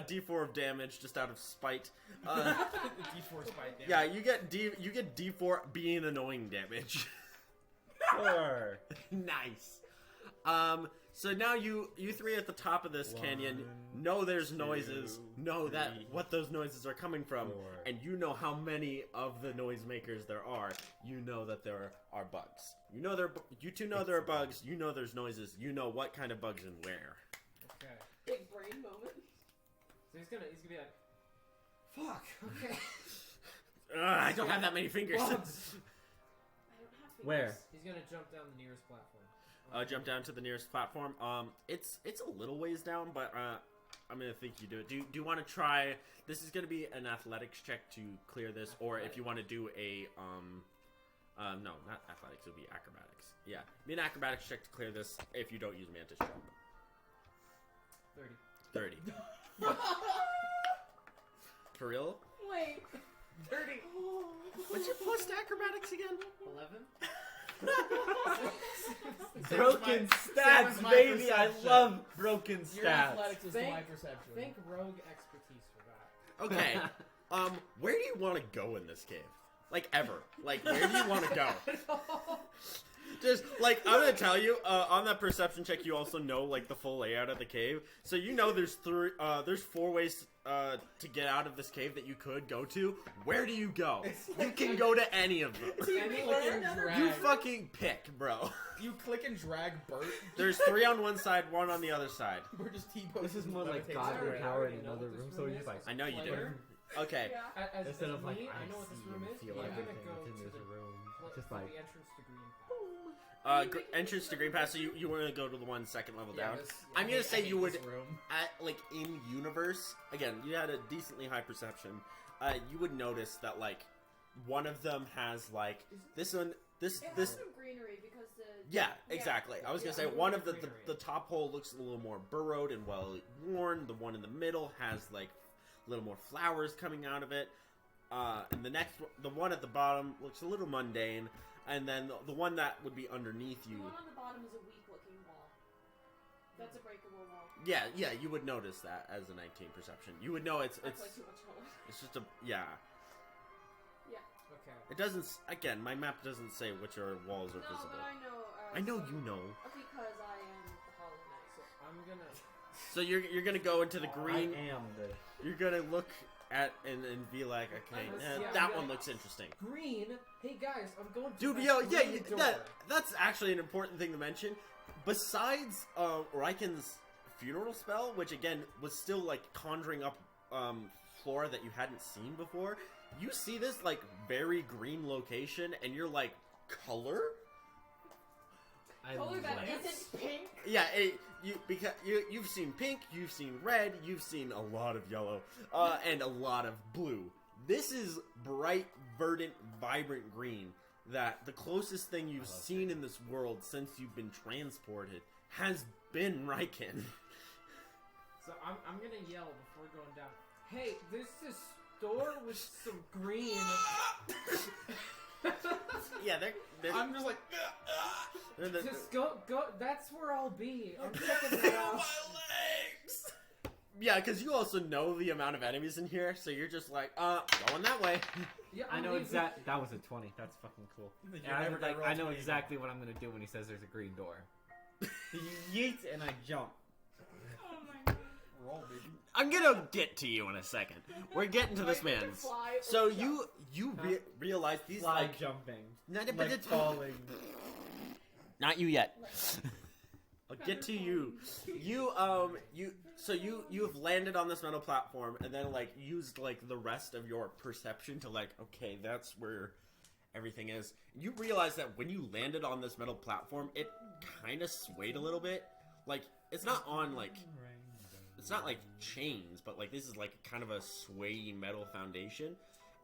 D4 of damage just out of spite. D4 spike. Yeah, you get D4 being annoying damage. Sure. Nice. So now you three at the top of this canyon know there's noises, know that what those noises are coming from, and you know how many of the noisemakers there are. You know that there are bugs. You two know there are bugs. You know there's noises. You know what kind of bugs and where. Okay. Big brain moment. So he's gonna be like, fuck. Okay. I don't have that many fingers. Bugs. I don't have fingers. Where? He's gonna jump down the nearest platform. Jump down to the nearest platform. It's a little ways down, but I'm gonna think you do it. Do you want to try? This is gonna be an athletics check to clear this, or if you want to do a no, not athletics. It would be acrobatics. Yeah, be an acrobatics check to clear this if you don't use Mantis Jump. 30. 30. For real? Wait. 30. What's your plus to acrobatics again? 11. Broken Same as stats, my baby. I perception. love broken Your stats. athletics is Think- my perception. Think rogue expertise for that. Okay. Where do you want to go in this cave? Like ever? Like where do you want to go? Just like I'm gonna tell you on that perception check, you also know like the full layout of the cave. So you know there's 4 ways to get out of this cave that you could go to. Where do you go? You can go to any of them. You fucking pick, bro. You click and drag Bert. There's 3 on one side, 1 on the other side. We're just T-posing. This is more like Okay, godly sorry, I power already in know another what room, this so room he's is. like, I know you do. Player. Okay. Yeah. As instead of like, me, I I know what this see room and is. feel I'm gonna everything go within to this the room. Just Just like, the entrance to Green Path. Entrance to Green Pass. So you want to go to the one second level down. this- I'm I gonna hate- say I hate you would this room. at like in universe again. You had a decently high perception. You would notice that like one of them has like this one. This It has this. some greenery because the. Yeah, exactly. I was gonna say Yeah, one of the greenery. top hole looks a little more burrowed and well worn. The one in the middle has like a little more flowers coming out of it. And the one at the bottom looks a little mundane. And then the one that would be underneath The you. one on the bottom is a weak-looking wall. That's a breakable wall. Yeah, you would notice that as a 19 perception. You would know it's That's like too much color. it's just a yeah. Okay. It doesn't again. My map doesn't say which walls are No, visible. but I know. I know you know. Because I am the Hollow Knight. So I'm gonna. So you're gonna go into the green. I am the. You're gonna look at and be like, okay, Yeah, that I'm one gonna- looks interesting. Green. Hey guys, I'm going to. Dude, a yo, yeah, green door. that's actually an important thing to mention. Besides Riken's funeral spell, which again was still like conjuring up flora that you hadn't seen before, you see this like very green location, and you're like, color? I Color that like- isn't pink. Yeah, because you've seen pink, you've seen red, you've seen a lot of yellow, and a lot of blue. This is bright, verdant, vibrant green. That the closest thing you've seen in this world since you've been transported has been Riken. So I'm gonna yell before going down. Hey, there's this store with some green. Yeah, they're I'm just like, they're just go. That's where I'll be. I'm checking it out. legs. Yeah, because you also know the amount of enemies in here, so you're just like, going that way. Yeah, I I'm know leaving. exact. That was a 20. That's fucking cool. You're And I, never was gonna like, roll I know 20 exactly what I'm gonna do when he says there's a green door. Yeet and I jump. Oh my god. Roll, baby. I'm gonna get to you in a second. We're getting to this Do I get to man's. fly or So jump? you realize these Fly like jumping. not, Like falling. not you yet. I'll get to you. You've landed on this metal platform and then like used like the rest of your perception to like, okay, that's where everything is. You realize that when you landed on this metal platform, it kind of swayed a little bit. Like it's not on like it's not like chains, but like this is like kind of a swayy metal foundation.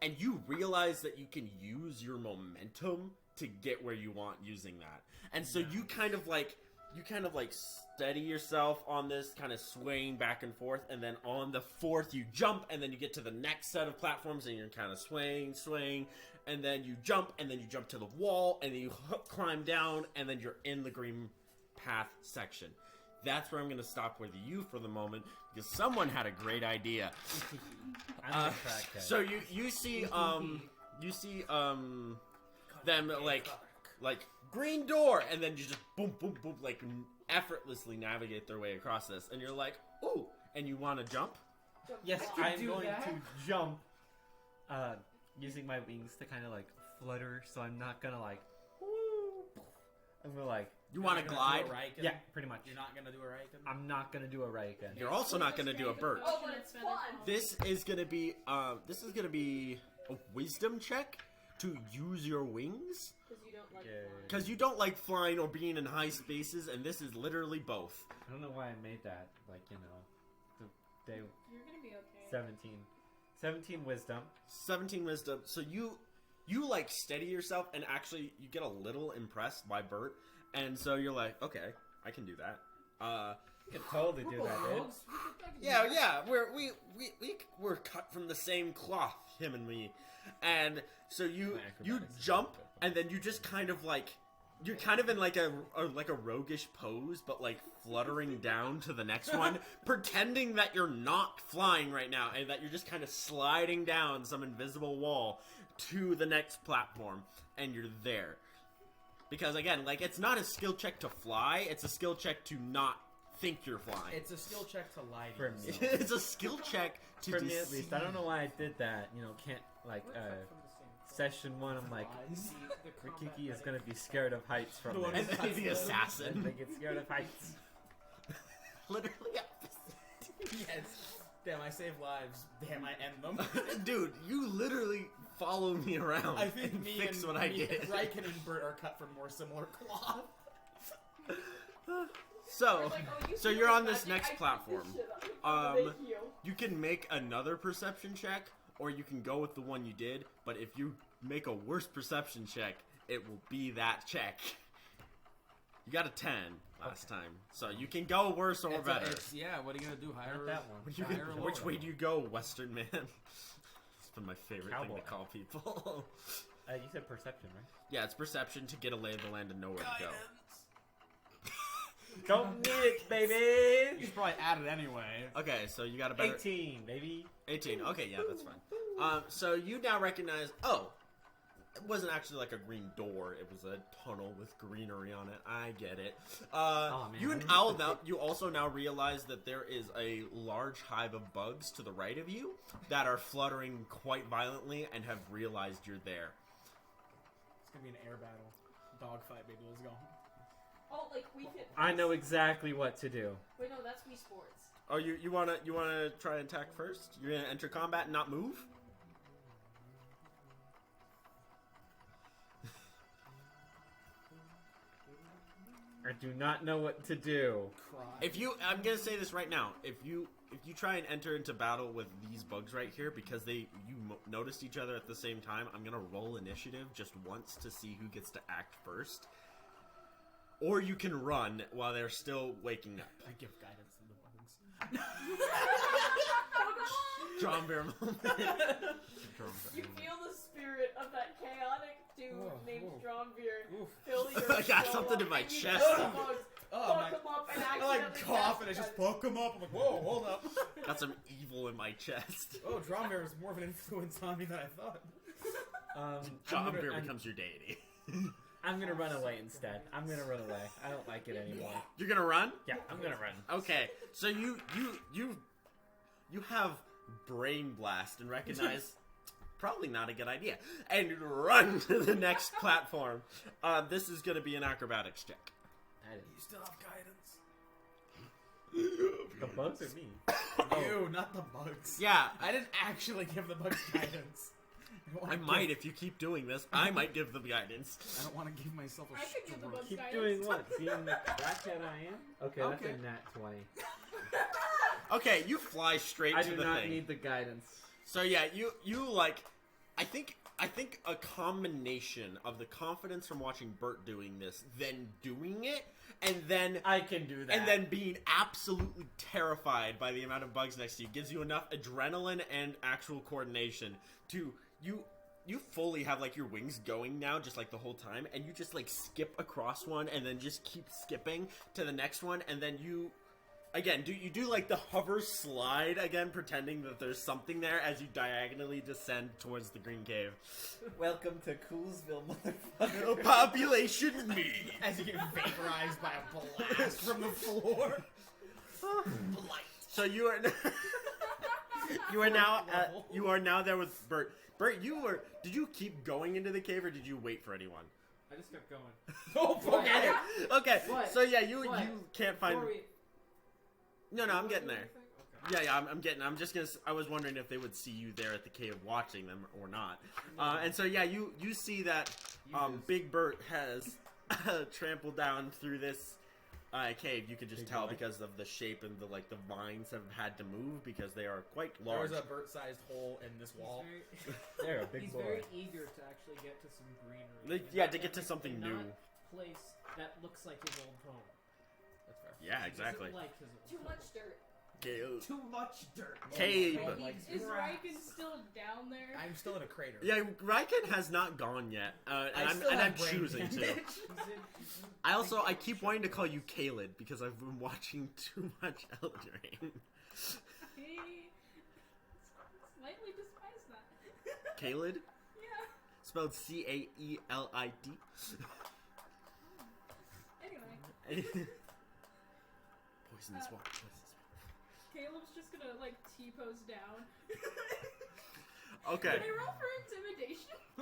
And you realize that you can use your momentum to get where you want using that. And so you kind of like steady yourself on this, kind of swaying back and forth, and then on the fourth you jump, and then you get to the next set of platforms, and you're kind of swaying, and then you jump, and then you jump to the wall, and then you climb down, and then you're in the green path section. That's where I'm going to stop with you for the moment, because someone had a great idea. I'm the crackhead. So you see them like green door, and then you just boom boom boom like effortlessly navigate their way across this, and you're like, ooh, and you want to jump? Jump Yes, fly. I'm do going that. to jump, using my wings to kind of like flutter, so I'm not gonna like. I'm gonna like. You want to glide? Yeah, pretty much. You're not gonna do a Riken? I'm not gonna do a Raiken. You're also not going to do a bird. Oh, but it's fun. This is going to be a wisdom check to use your wings, Because you don't like Yeah. flying. because you don't like flying or being in high spaces, and this is literally both. I don't know why I made that. Like, you know, the day You're gonna be okay. 17. 17 wisdom. 17 wisdom. So you like steady yourself, and actually you get a little impressed by Bert, and so you're like, okay, I can do that. You could totally do that, dude. Yeah, we're cut from the same cloth, him and me, and so you acrobatics is jump, good. and then you just kind of like. You're kind of in like a roguish pose, but like fluttering down to the next one, pretending that you're not flying right now, and that you're just kind of sliding down some invisible wall to the next platform, and you're there. Because again, like it's not a skill check to fly; it's a skill check to not think you're flying. It's a skill check to lie to For me. yourself. It's a skill check to For me at deceive. least. I don't know why I did that. You know, can't like session 1. I'm like, Rikiki is gonna be scared of heights from The one this. And then the assassin. They get scared of heights. Literally opposite. Yes. Damn, I save lives. Damn, I end them. Dude, you literally follow me around I think and me fix and what I me did. and Riken and Bert are cut from more similar cloth. So, It's like, oh, you so feel you're like on this magic, next I platform. pick this shit up. They heal. You can make another perception check, or you can go with the one you did, but if you make a worse perception check, it will be that check. You got a 10 last time, so you can go worse or better. Yeah, what are you gonna do? Hire Not that one. You can- hire a which lower. way do you go, Western man? It's been my favorite thing Cowboy. to call people. You said perception, right? Yeah, it's perception to get a lay of the land and know where to go. Don't need it, You baby! should probably add it anyway. Okay, so you got a better 18, baby. 18. Okay, yeah, that's fine. So you now recognize. Oh, it wasn't actually like a green door. It was a tunnel with greenery on it. I get it. Man, You and I Owl remember now. You also now realize that there is a large hive of bugs to the right of you that are fluttering quite violently and have realized you're there. It's gonna be an air battle. Dogfight, baby. Let's go. Oh, like we can. I know exactly what to do. Wait, no, that's Wii Sports. Oh, you wanna try and attack first? You're gonna enter combat and not move? I do not know what to do. If you, I'm gonna say this right now. If you try and enter into battle with these bugs right here because you noticed each other at the same time, I'm gonna roll initiative just once to see who gets to act first. Or you can run while they're still waking up. I give guidance to the bugs. John Bear moment. You feel the spirit of that chaotic dude named Strombeer Oof. fill your I got soul something up, in my and you chest. kill the bugs, Oh, fuck them up, and I accidentally like cough and I death just them. poke him up. I'm like, whoa, hold up. Got some evil in my chest. Oh, Drombear was more of an influence on me than I thought. John Bear becomes your deity. I'm gonna run away instead. I'm gonna run away. I don't like it anymore. You're gonna run? Yeah, I'm gonna run. Okay, so you have brain blast and recognize probably not a good idea, and run to the next platform. This is gonna be an acrobatics check. You still have guidance. The bugs are me. You, not the bugs. Yeah, I didn't actually give the bugs guidance. I might if you keep doing this. I might give them guidance. I don't want to give myself a I could give the stroke. bugs Keep guidance. doing what? Being the crackhead I am? Okay, that's Okay. a nat 20. Okay, you fly straight I to do the not thing. need the guidance. So yeah, you like, I think a combination of the confidence from watching Bert doing this, then doing it, and then I can do that. and then being absolutely terrified by the amount of bugs next to you gives you enough adrenaline and actual coordination to you fully have like your wings going now just like the whole time, and you just like skip across one and then just keep skipping to the next one, and then you again do like the hover slide again, pretending that there's something there as you diagonally descend towards the green cave. Welcome to Coolsville, motherfucker. Oh, population me. As you get vaporized by a blast from the floor. So you are you are now there with Bert. Bert, did you keep going into the cave or did you wait for anyone? I just kept going. Oh, Okay. Okay. What? So yeah, you What? can't find. Before we- No, I'm getting there. Okay. Yeah, I'm getting. I'm just gonna. I was wondering if they would see you there at the cave watching them or not. And so yeah, you see that Big Bert has trampled down through this cave. You could just Big tell boy. because of the shape and the vines have had to move because they are quite There large. was a Bert-sized hole in this wall. There, a big He's boy. very eager to actually get to some greenery. Like, and yeah, not to get to every- something and new. not place that looks like his old home. That's fair. Yeah, He doesn't exactly. like his old Too home. much dirt. Cave. Too much dirt. Cave. Like Is grass. Riken still down there? I'm still in a crater. Yeah, Riken has not gone yet, and I'm choosing to. He's in I keep wanting to call you Caleb because I've been watching too much Eldraine. He slightly despise that. Caleb, Yeah. spelled Caelid. Anyway, Poisonous water. Caleb's just gonna like T-pose down. Okay, Can I roll for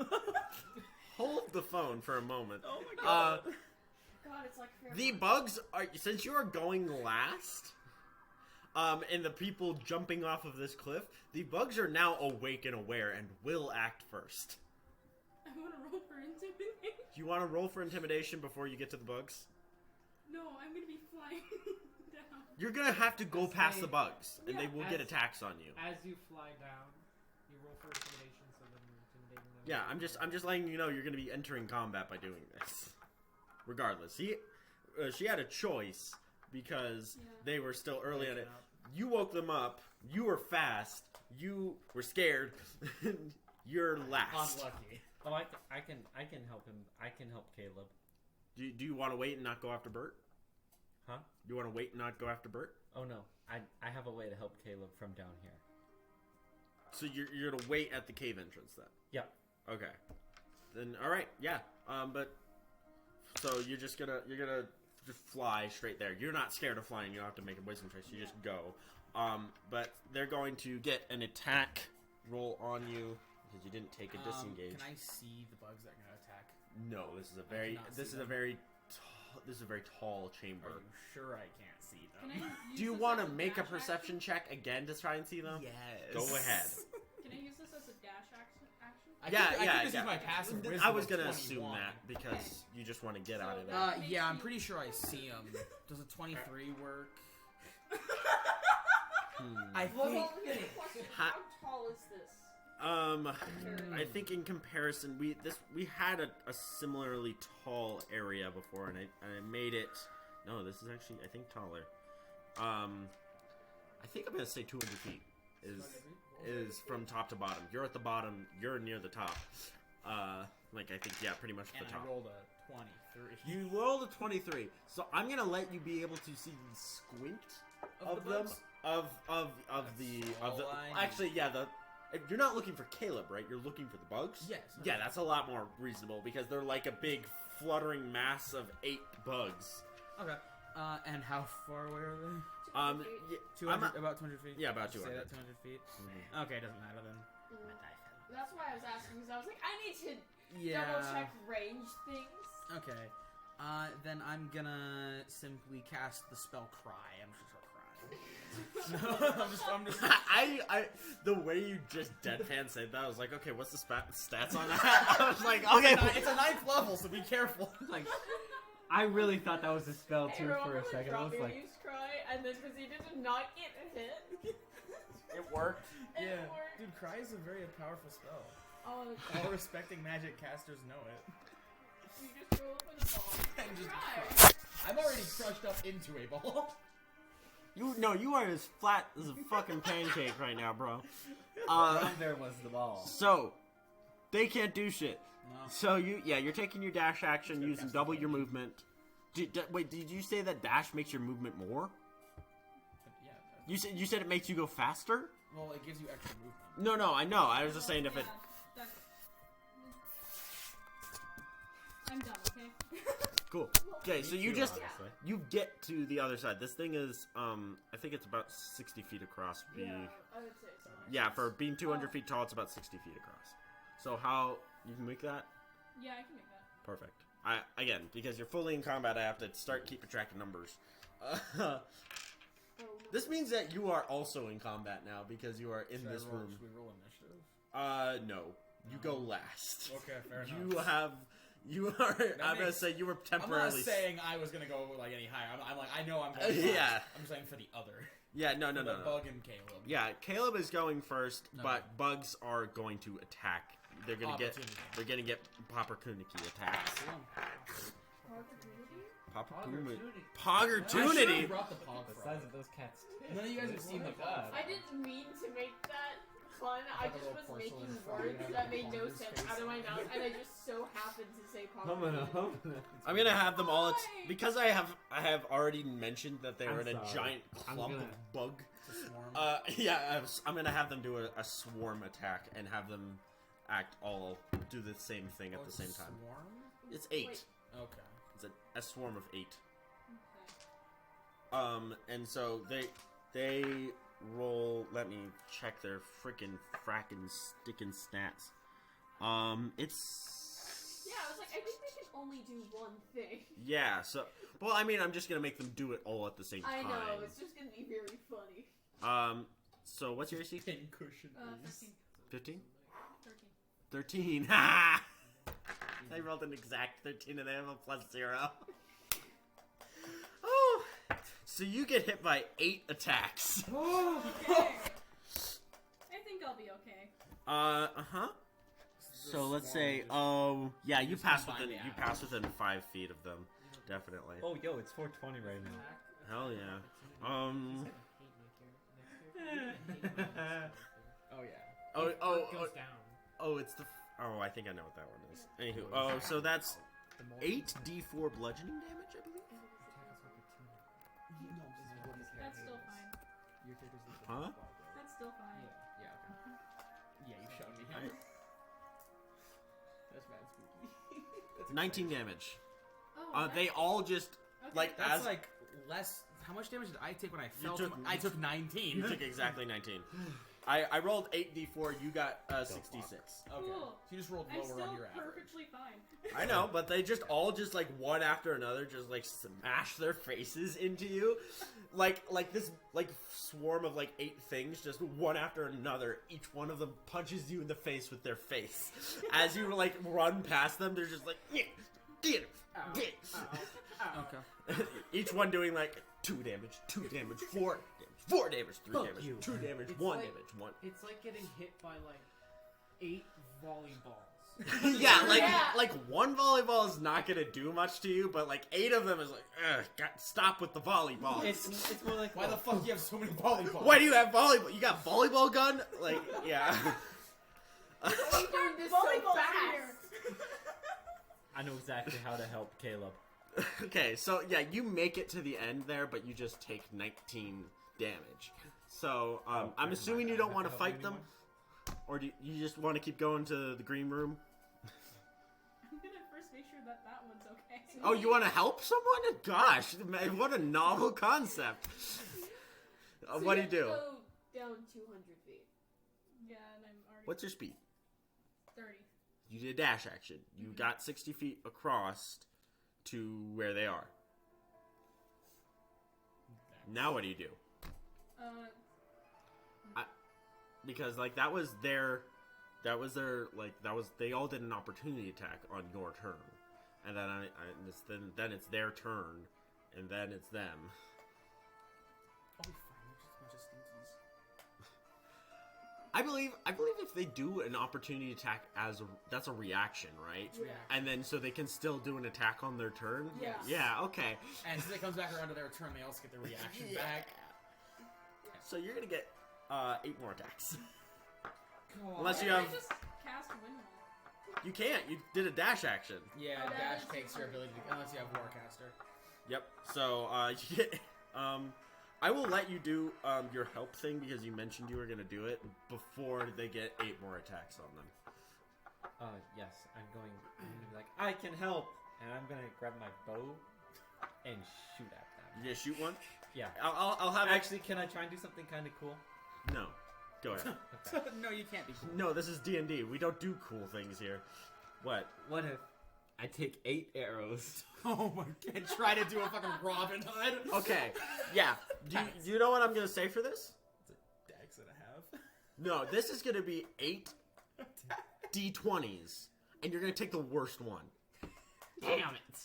intimidation? hold the phone for a moment. Oh my god. God, it's like fair. The bugs are, since you are going last, and the people jumping off of this cliff, the bugs are now awake and aware and will act first. I want to roll for intimidation. Do you want to roll for intimidation before you get to the bugs? No, I'm gonna be flying down. You're gonna have to go As past they- the bugs, and they Yeah. will get attacks on you. As you fly down, you roll for intimidation, so then you're intimidating them. Yeah, I'm just letting you know you're gonna be entering combat by doing this. Regardless, she had a choice because Yeah. they were still early in it. Waking up. You woke them up. You were fast. You were scared. You're last. Unlucky. Oh, I can help him. I can help Caleb. Do you want to wait and not go after Bert? Huh? You want to wait and not go after Bert? Oh no, I have a way to help Caleb from down here. So you're gonna wait at the cave entrance then? Yep. Okay. Then all right, yeah. But so you're gonna just fly straight there. You're not scared of flying. You don't have to make a wisdom check. You just go. But they're going to get an attack roll on you because you didn't take a disengage. Can I see the bugs that are gonna attack? No, this is a very tall chamber. Are you sure I can't see Can them? I use Do you this want to as a make a dash perception check again to try and see them? Yes. Go ahead. Can I use this as a dash action? I Yeah, could, yeah, I could just yeah. use my passive wisdom. I was of gonna 21. assume that because you just want to get out of So there. that makes Yeah, I'm me- pretty sure I see them. Does a 23 work? I Well, think. hold on, here's the question. How tall is this? I think in comparison, we had a similarly tall area before, and I made it. No, this is actually I think taller. I think I'm gonna say 200 feet is from top to bottom. You're at the bottom. You're near the top. Like I think pretty much And the top. I rolled a 23. You rolled a 23, so I'm gonna let you be able to see the squint of the them bugs? of the all I actually you're not looking for Caleb, right? You're looking for the bugs. Yes. Yeah, that's a lot more reasonable because they're like a big fluttering mass of 8 bugs. Okay. And how far away are they? 200 feet? Yeah, 200, about 200 feet? Yeah, about Did you say 200. that 200 feet? Mhm. Okay, doesn't matter then. That's why I was asking, because I was like, I need to Yeah. double check range things. Okay. Then I'm gonna simply cast the spell Cry. I'm just gonna cry. I'm just. I the way you just deadpan said that, I was like, okay, what's the stats on that? I was like, okay, It's a 9th level, so be careful. Like, I really thought that was a spell Hey, too remember for a when second. I was Droppy like, used Cry, and then proceeded to not get a hit? It worked. It Yeah. worked. Dude, Cry is a very powerful spell. Oh, All respecting magic casters know it. you just roll up with a ball. And just Cry. I'm already crushed up into a ball. you are as flat as a fucking pancake right now, bro. around there was the ball. So they can't do shit. No. So you're taking your dash action using double your movement. Wait, did you say that dash makes your movement more? Yeah. You said it makes you go faster? Well, it gives you extra movement. No, I know. I was just saying if it. That's... I'm done, okay? Cool. Okay, so you too, just honestly. you get to the other side. This thing is I think it's about 60 feet across. Yeah, I would say so. Yeah, for being 200 feet tall, it's about 60 feet across. So how you can make that? Yeah, I can make that. Perfect. Again, because you're fully in combat, I have to start keeping track of numbers. This means that you are also in combat now because you are in Should this room. Should we roll initiative? No. You go last. Okay, fair You have. You are. I'm gonna makes- say you were I'm temporarily. not saying I was gonna go like any higher. I'm like I know I'm going. Yeah. First. I'm saying for the other. Yeah. No. For the Bug and Caleb. Yeah, Caleb is going first, Okay. but bugs are going to attack. They're gonna get. They're gonna get Popperkuniki attacks. Opportunity? Poggertunity. Brought the pog The frog. size of those cats. None of you guys have seen the pog. I didn't mean to make that fun. I Like a just little was porcelain making frog words out of that the made no ponder's sense face. out of my mouth, and I just so happened to say Humana, pop. humana. I'm gonna have them all. Why? Because I have already mentioned that they I'm were in a sorry. giant I'm clump gonna- of bug. It's a swarm. Yeah, I'm gonna have them do a swarm attack and have them do the same thing at the same time. Swarm? It's 8. Wait. Okay. It's a swarm of 8. Okay. And so they roll. Let me check their frickin' stickin' stats. It's Yeah, I was like, I think they can only do one thing. yeah. So, well, I mean, I'm just gonna make them do it all at the same I time. know, it's just gonna be very funny. So what's your AC? Pincushion. 13. 15? 13. 13. Ha! I rolled an exact 13 and I have a +0. Oh, so you get hit by 8 attacks. Okay. I think I'll be okay. Uh-huh. So let's say, oh, yeah, you Just pass combine within the within 5 feet of them, definitely. Oh, yo, it's 420 right now. Hell yeah. Oh yeah. Oh, it's the. Oh, I think I know what that one is. Anywho, oh, so that's 8d4 bludgeoning damage, I believe. That's still fine. Huh? That's still fine. Yeah. Okay. Yeah, you showed me. I- That's mad spooky. That's 19 exciting. damage. Oh, They all just okay. like That's as like less. How much damage did I take when I You fell? took- I took 19. you took exactly 19. I rolled 8d4. You got 66. Okay. Cool. So you just rolled I'm lower still on your average. perfectly fine. I know, but they just all just like one after another just like smash their faces into you, like this like swarm of like 8 things, just one after another. Each one of them punches you in the face with their face. As you like run past them, they're just like, get it, get it. Okay. Each one doing like 2 damage, 2 damage, 4 damage, 4 damage, 3 Fuck damage, you. 2 damage, It's 1 like- damage, 1. It's like getting hit by like 8 volleyballs. Yeah, Yeah. like 1 volleyball is not gonna do much to you, but like 8 of them is like, ugh, stop with the volleyball. It's more like Why the fuck do you have so many volleyballs? Why do you have volleyball? You got volleyball gun? Like, yeah. Why are you doing this so Volleyball's fast? I know exactly how to help Caleb. Okay, so yeah, you make it to the end there, but you just take 19 damage. So, I'm assuming you don't want to fight them, or do you just want to keep going to the green room? I'm gonna first make sure that that one's okay. Oh, you want to help someone? Gosh, man, what a novel concept. So What do you have do? to Go down 200 feet. Yeah, and I'm already What's your speed? 30. You did a dash action. You got 60 feet across to where they are. Now what do you do? Because like that was their they all did an opportunity attack on your turn, and then then it's their turn, and then it's them. Oh, fine. We're just a bunch of stinkies. I believe if they do an opportunity attack that's a reaction, right? Yeah. And then so they can still do an attack on their turn. Yes. Yeah. Okay. And since it comes back around to their turn, they also get their reaction back. So you're gonna get 8 more attacks. God. Unless you Why have, don't I just cast Windmill? you can't. You did a dash action. Yeah, Oh, that dash is takes your ability to, unless you have Warcaster. Yep. So you get. I will let you do your help thing because you mentioned you were gonna do it before they get 8 more attacks on them. Yes, I'm gonna be like, I can help, and I'm gonna grab my bow and shoot at them. You gonna shoot one? Yeah. I'll have Actually, can I try and do something kind of cool? No. Go ahead. Okay. No, you can't be cool. No, this is D&D. We don't do cool things here. What? What if I take 8 arrows? Oh my god. Try to do a fucking Robin Hood. Okay. Yeah. Do you know what I'm gonna say for this? Dex and a half. No, this is gonna be 8 D20s, and you're gonna take the worst one. Damn it!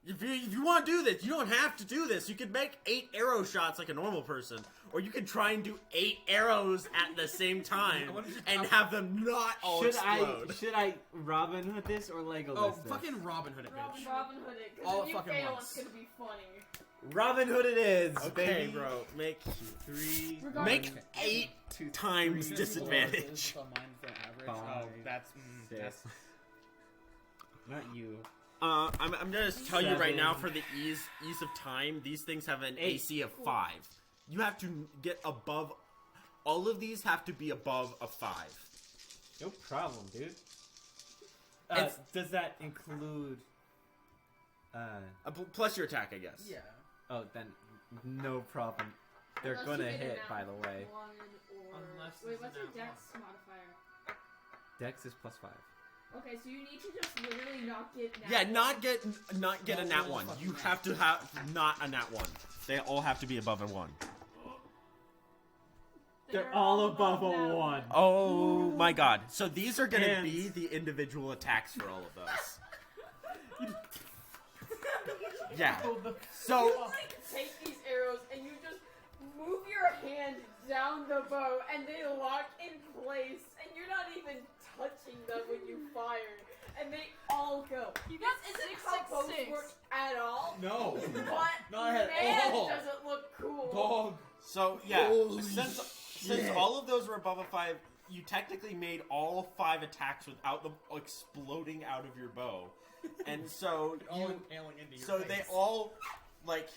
If you want to do this, you don't have to do this. You could make 8 arrow shots like a normal person, or you could try and do 8 arrows at the same time and have them not all explode. Should I Robin Hood this or Lego Oh, this? fucking Robin Hood it, bitch. Robin Hood it, All because if you fucking fail, once. it's gonna be funny. Robin Hood it is, Okay, baby. bro. Make 3. make 8 times Three, disadvantage. four, mine for average. Five, Oh, that's 6. Not you. I'm gonna tell you right 7. now for the ease of time, these things have an 8. AC of 5. You have to get above. All of these have to be above a 5. No problem, dude. Does that include? Plus your attack, I guess. Yeah. Oh, then no problem. They're Unless gonna you get a hit, nat by the way. 1 or... Unless Wait, there's what's a your nat dex modifier? Dex is +5. Okay, so you need to just literally not get nat Yeah, one. not get a Don't nat roll 1. fucking You nat. have to have not a nat 1. They all have to be above a 1. They're all above a that 1. Oh my god. So these are gonna And- be the individual attacks for all of those. Yeah. So You like take these arrows and you just move your hand down the bow and they lock in place and you're not even touching them when you fire and they all go. You That get isn't how bows 666. work at all. No. But Not at man, all. does it look cool. Dog. So yeah, Holy since shit. all of those were above a 5, you technically made all 5 attacks without them exploding out of your bow, and so All you, impaling into your so face. they all like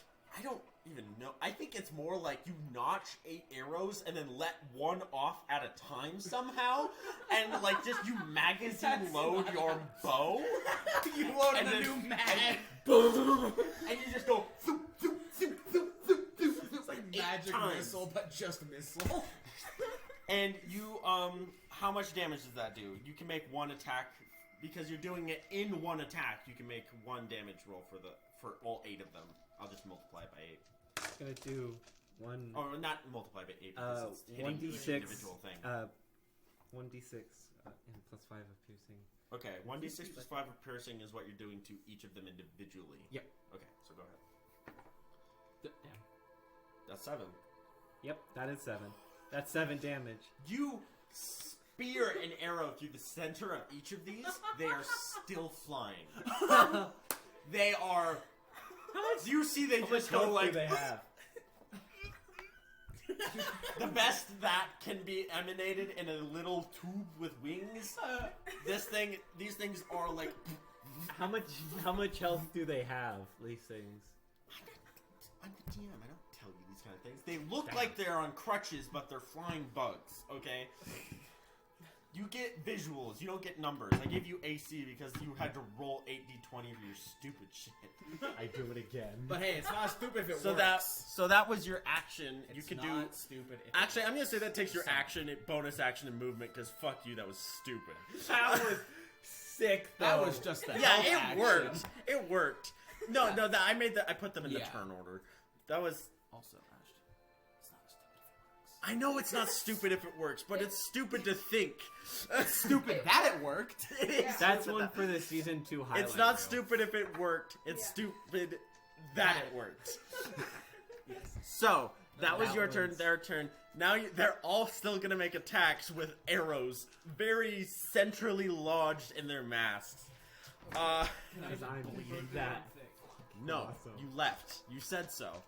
even know. I think it's more like you notch 8 arrows and then let one off at a time somehow, and like just you magazine load your bow. You load and a then, new mag. and you just go. It's like magic missile, but just missile. And you, how much damage does that do? You can make one attack, because you're doing it in one attack, you can make one damage roll for all 8 of them. I'll just multiply it by 8. It's gonna do one. Or not multiply by 8, because it's hitting each 1d6. individual thing. 1d6 and plus 5 of piercing. Okay, 1d6 plus 5 of piercing is what you're doing to each of them individually. Yep. Okay, so go ahead. Damn. That's 7. Yep, that is 7. That's 7 damage. You spear an arrow through the center of each of these. They are still flying. They are. You see, they just go like. They have. The best that can be emanated in a little tube with wings. These things are like. How much health do they have? These things. I'm the DM. I don't tell you these kind of things. They look like they're on crutches, but they're flying bugs. Okay. You get visuals. You don't get numbers. I gave you AC because you had to roll 8d20 for your stupid shit. I do it again. But hey, it's not stupid if it works. So that was your action. You It's could not do. stupid. If Actually, it I'm gonna say that takes your Sorry. action, bonus action, and movement. Because fuck you, that was stupid. That was sick. That though. was just the Yeah, health it action. worked. It worked. No, I put them in the Yeah. turn order. That was. Also, Ash, it's not stupid if it works. I know it's not stupid if it works, but it's stupid to think. Stupid that it worked. It is That's stupid one that- for the season 2 highlight. It's not reel. stupid if it worked. It's Yeah. stupid that it worked. So that was That your turn. was- Their turn. Now they're all still gonna make attacks with arrows, very centrally lodged in their masks. Because I'm that. No, Awesome. you left. You said so.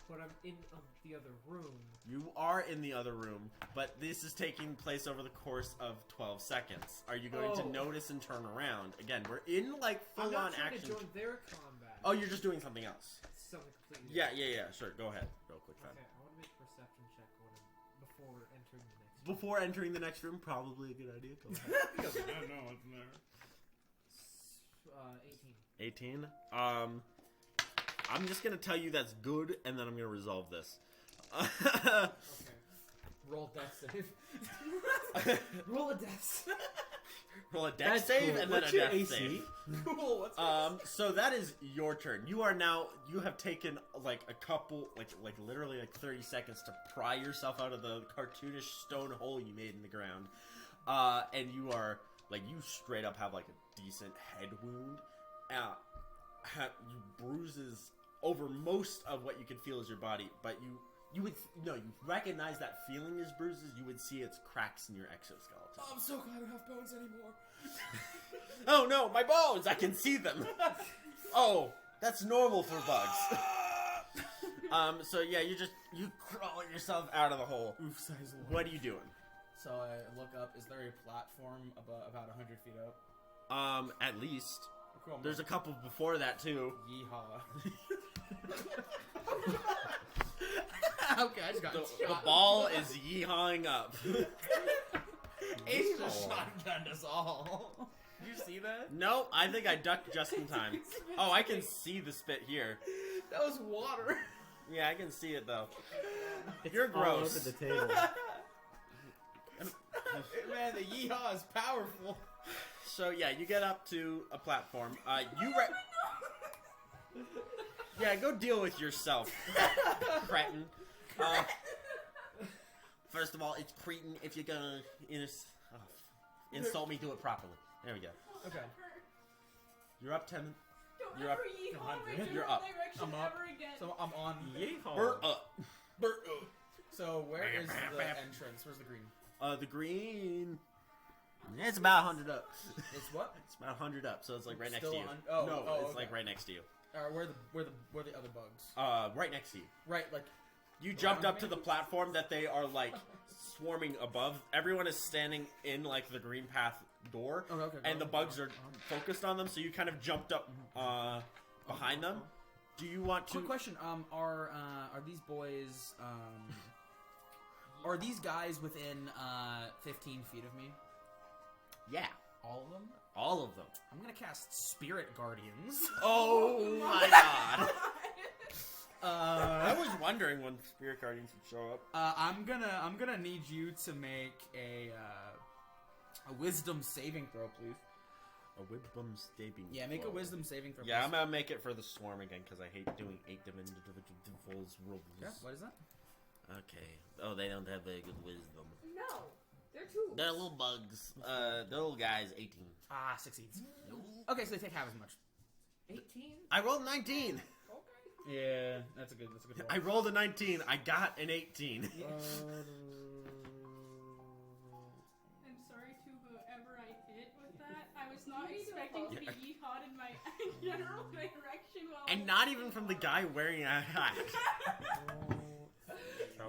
But I'm in the other room. You are in the other room, but this is taking place over the course of 12 seconds. Are you going to Oh. notice and turn around? Again, we're in like I'm full not on trying action. to join their combat. Oh, you're just doing something else. Something completely Yeah. Sure, go ahead, real quick, Okay, Fred. I want to make a perception check before entering the next. Before entering the next room, probably a good idea. Go ahead. I don't know what's in there. 18. 18. I'm just gonna tell you that's good, and then I'm gonna resolve this. Okay. Roll death save. Roll a death. Roll a dex That's save cool. and then What's a your death AC? save. Cool. What's So that is your turn. You have taken like a couple, like literally like 30 seconds to pry yourself out of the cartoonish stone hole you made in the ground. And you are like, you straight up have like a decent head wound. You bruises over most of what you can feel is your body, but you recognize that feeling as bruises. You would see its cracks in your exoskeleton. I'm so glad I don't have bones anymore. Oh no, my bones! I can see them. Oh, that's normal for bugs. So yeah, you crawl yourself out of the hole. Oof, size lord. What are you doing? So I look up. Is there a platform about 100 feet up? At least Oh, cool, I'm there's a up. couple before that too. Yeehaw. Okay, I just got The shot. ball is yeehawing up. Ace just shotgunned us all. Did you see that? No, I think I ducked just in time. Oh, I can see the spit here. That was water. Yeah, I can see it though. It's You're all gross. over the table. Man, the yeehaw is powerful. So yeah, you get up to a platform. Yeah, go deal with yourself, cretin. First of all, it's cretin. If you're gonna insult me, do it properly. There we go. Okay. You're up 10. Don't You're ever up. yeehaw my You're up. direction I'm up. ever again. So I'm on. Burt up. Burt up. So where is the entrance? Where's the green? The green. It's about 100 up. It's what? It's about 100 up, so it's like right next Still to you. on- No, oh, it's okay. like right next to you. Where the other bugs? Right next to you. Right, like You jumped Around up to me? the platform that they are like swarming above. Everyone is standing in like the green path door, Okay, and the bugs are focused on them. So you kind of jumped up behind them. Do you want to? Quick question. Are these boys? Are these guys within 15 feet of me? Yeah, All of them? all of them. I'm gonna cast Spirit Guardians. Oh my god! I I was wondering when Spirit Guardians would show up. I'm gonna need you to make a Wisdom saving throw, please. A wisdom saving. Yeah, make a throw. Wisdom saving throw. Yeah, please. I'm gonna make it for the swarm again because I hate doing 8 individual rules. Yeah, what is that? Okay. Oh, they don't have very good wisdom. No, they're tools. They're little bugs. They're little guys. 18. Ah, succeeds. Okay, so they take half as much. 18? I rolled 19. Yeah, that's a good roll. I rolled a 19. I got an 18. I'm sorry to whoever I hit with that. I was not You need to expecting to be apologize. yeehawed in my general direction while And not even from the guy wearing a hat.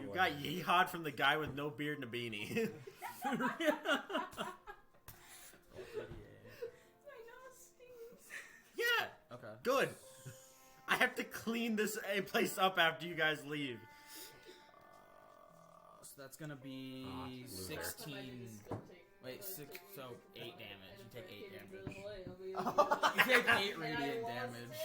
You got yeehawed from the guy with no beard and a beanie. My nose stings. Yeah, Okay. good. I have to clean this place up after you guys leave. So that's gonna be Ah, loser. 16. Wait, Like, 6. So 8 damage. You take 8 damage. damage. You take 8 radiant damage.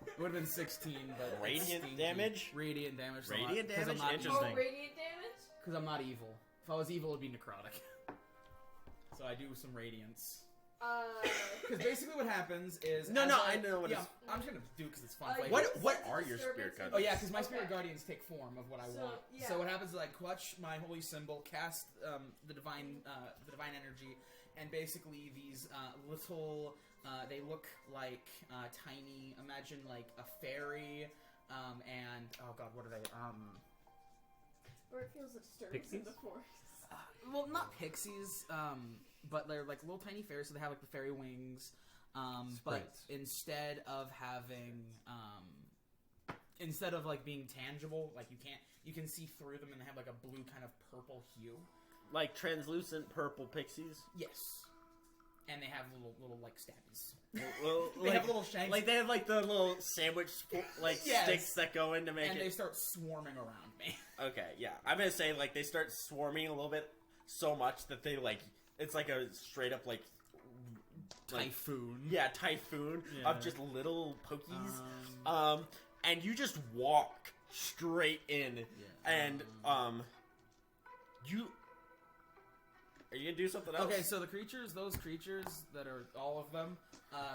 It would have been 16, but it's Radiant stinky. damage? Radiant damage. so Radiant I'm not- 'cause I'm damage? not Interesting. Oh, radiant damage? Because I'm not evil. If I was evil, it'd be necrotic. So I do some radiance. Because basically what happens is... No, as no, I know what yeah, it's... I'm just going to do it because it's fun. Uh, Like, What are your spirit guardians? Oh yeah, because my spirit Okay. guardians take form of what I So, want. yeah. So what happens is I clutch my holy symbol, cast the divine energy, and basically these little they look like tiny. Imagine like a fairy, and oh god, what are they? Or it feels a disturbance in the forest. Well, not pixies, but they're like little tiny fairies, so they have like the fairy wings. But Sprites. instead of having, instead of like being tangible, like you can see through them, and they have like a blue kind of purple hue. Like translucent purple pixies? Yes, and they have little like stabbies. Well, They have little shanks, like they have like the little sandwich like Yes. sticks that go in to make and it. they start swarming around me. Okay, yeah. I'm gonna say like they start swarming a little bit so much that they like it's like a straight up like Typhoon. yeah typhoon Yeah. of just little pokies. And you just walk straight in, and you are you gonna do something else? Okay, so those creatures that are all of them,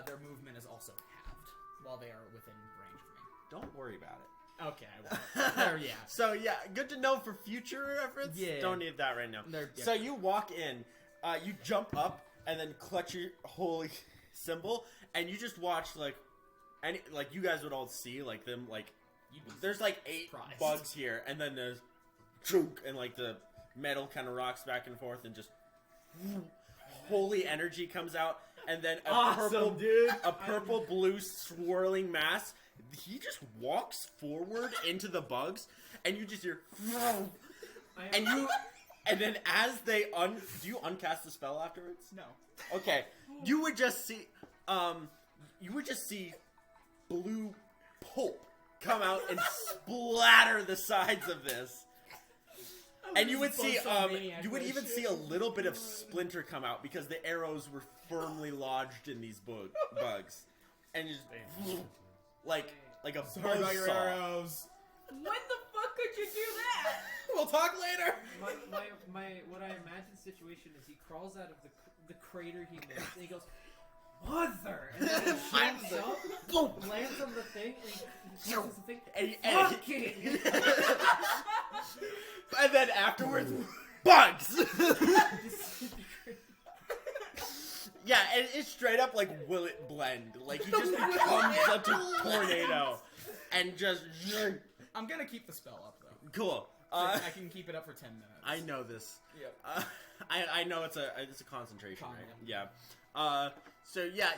their movement is also halved while they are within range of me. Don't worry about it. Okay, I will. There, yeah. So yeah, good to know for future reference. Yeah. Don't need that right now. They're- yeah. So you walk in, you jump up, and then clutch your holy symbol, and you just watch like you guys would all see like them like there's like 8 surprised. bugs here, and then there's chunk, and like the metal kind of rocks back and forth, and just holy energy comes out, and then a purple blue swirling mass. He just walks forward into the bugs, and you just hear, and then as they do you uncast the spell afterwards? No. Okay, you would just see, blue pulp come out and splatter the sides of this. And you would see, you would even see a little bit of splinter come out because the arrows were firmly lodged in these bugs, and just like a Sorry about your buzzsaw. arrows. When the fuck could you do that? We'll talk later. My what I imagine situation is he crawls out of the crater he made and he goes, "Mother!" And then he jumps up, lands on the thing, and he kills the thing. Fucking! And then afterwards, bugs. Yeah, and it's straight up like will it blend? Like he just becomes such a tornado, and just I'm gonna keep the spell up though. cool. I can keep it up for 10 minutes. I know this. Yep. I know it's a concentration. Calm Right? down. Yeah. So yeah,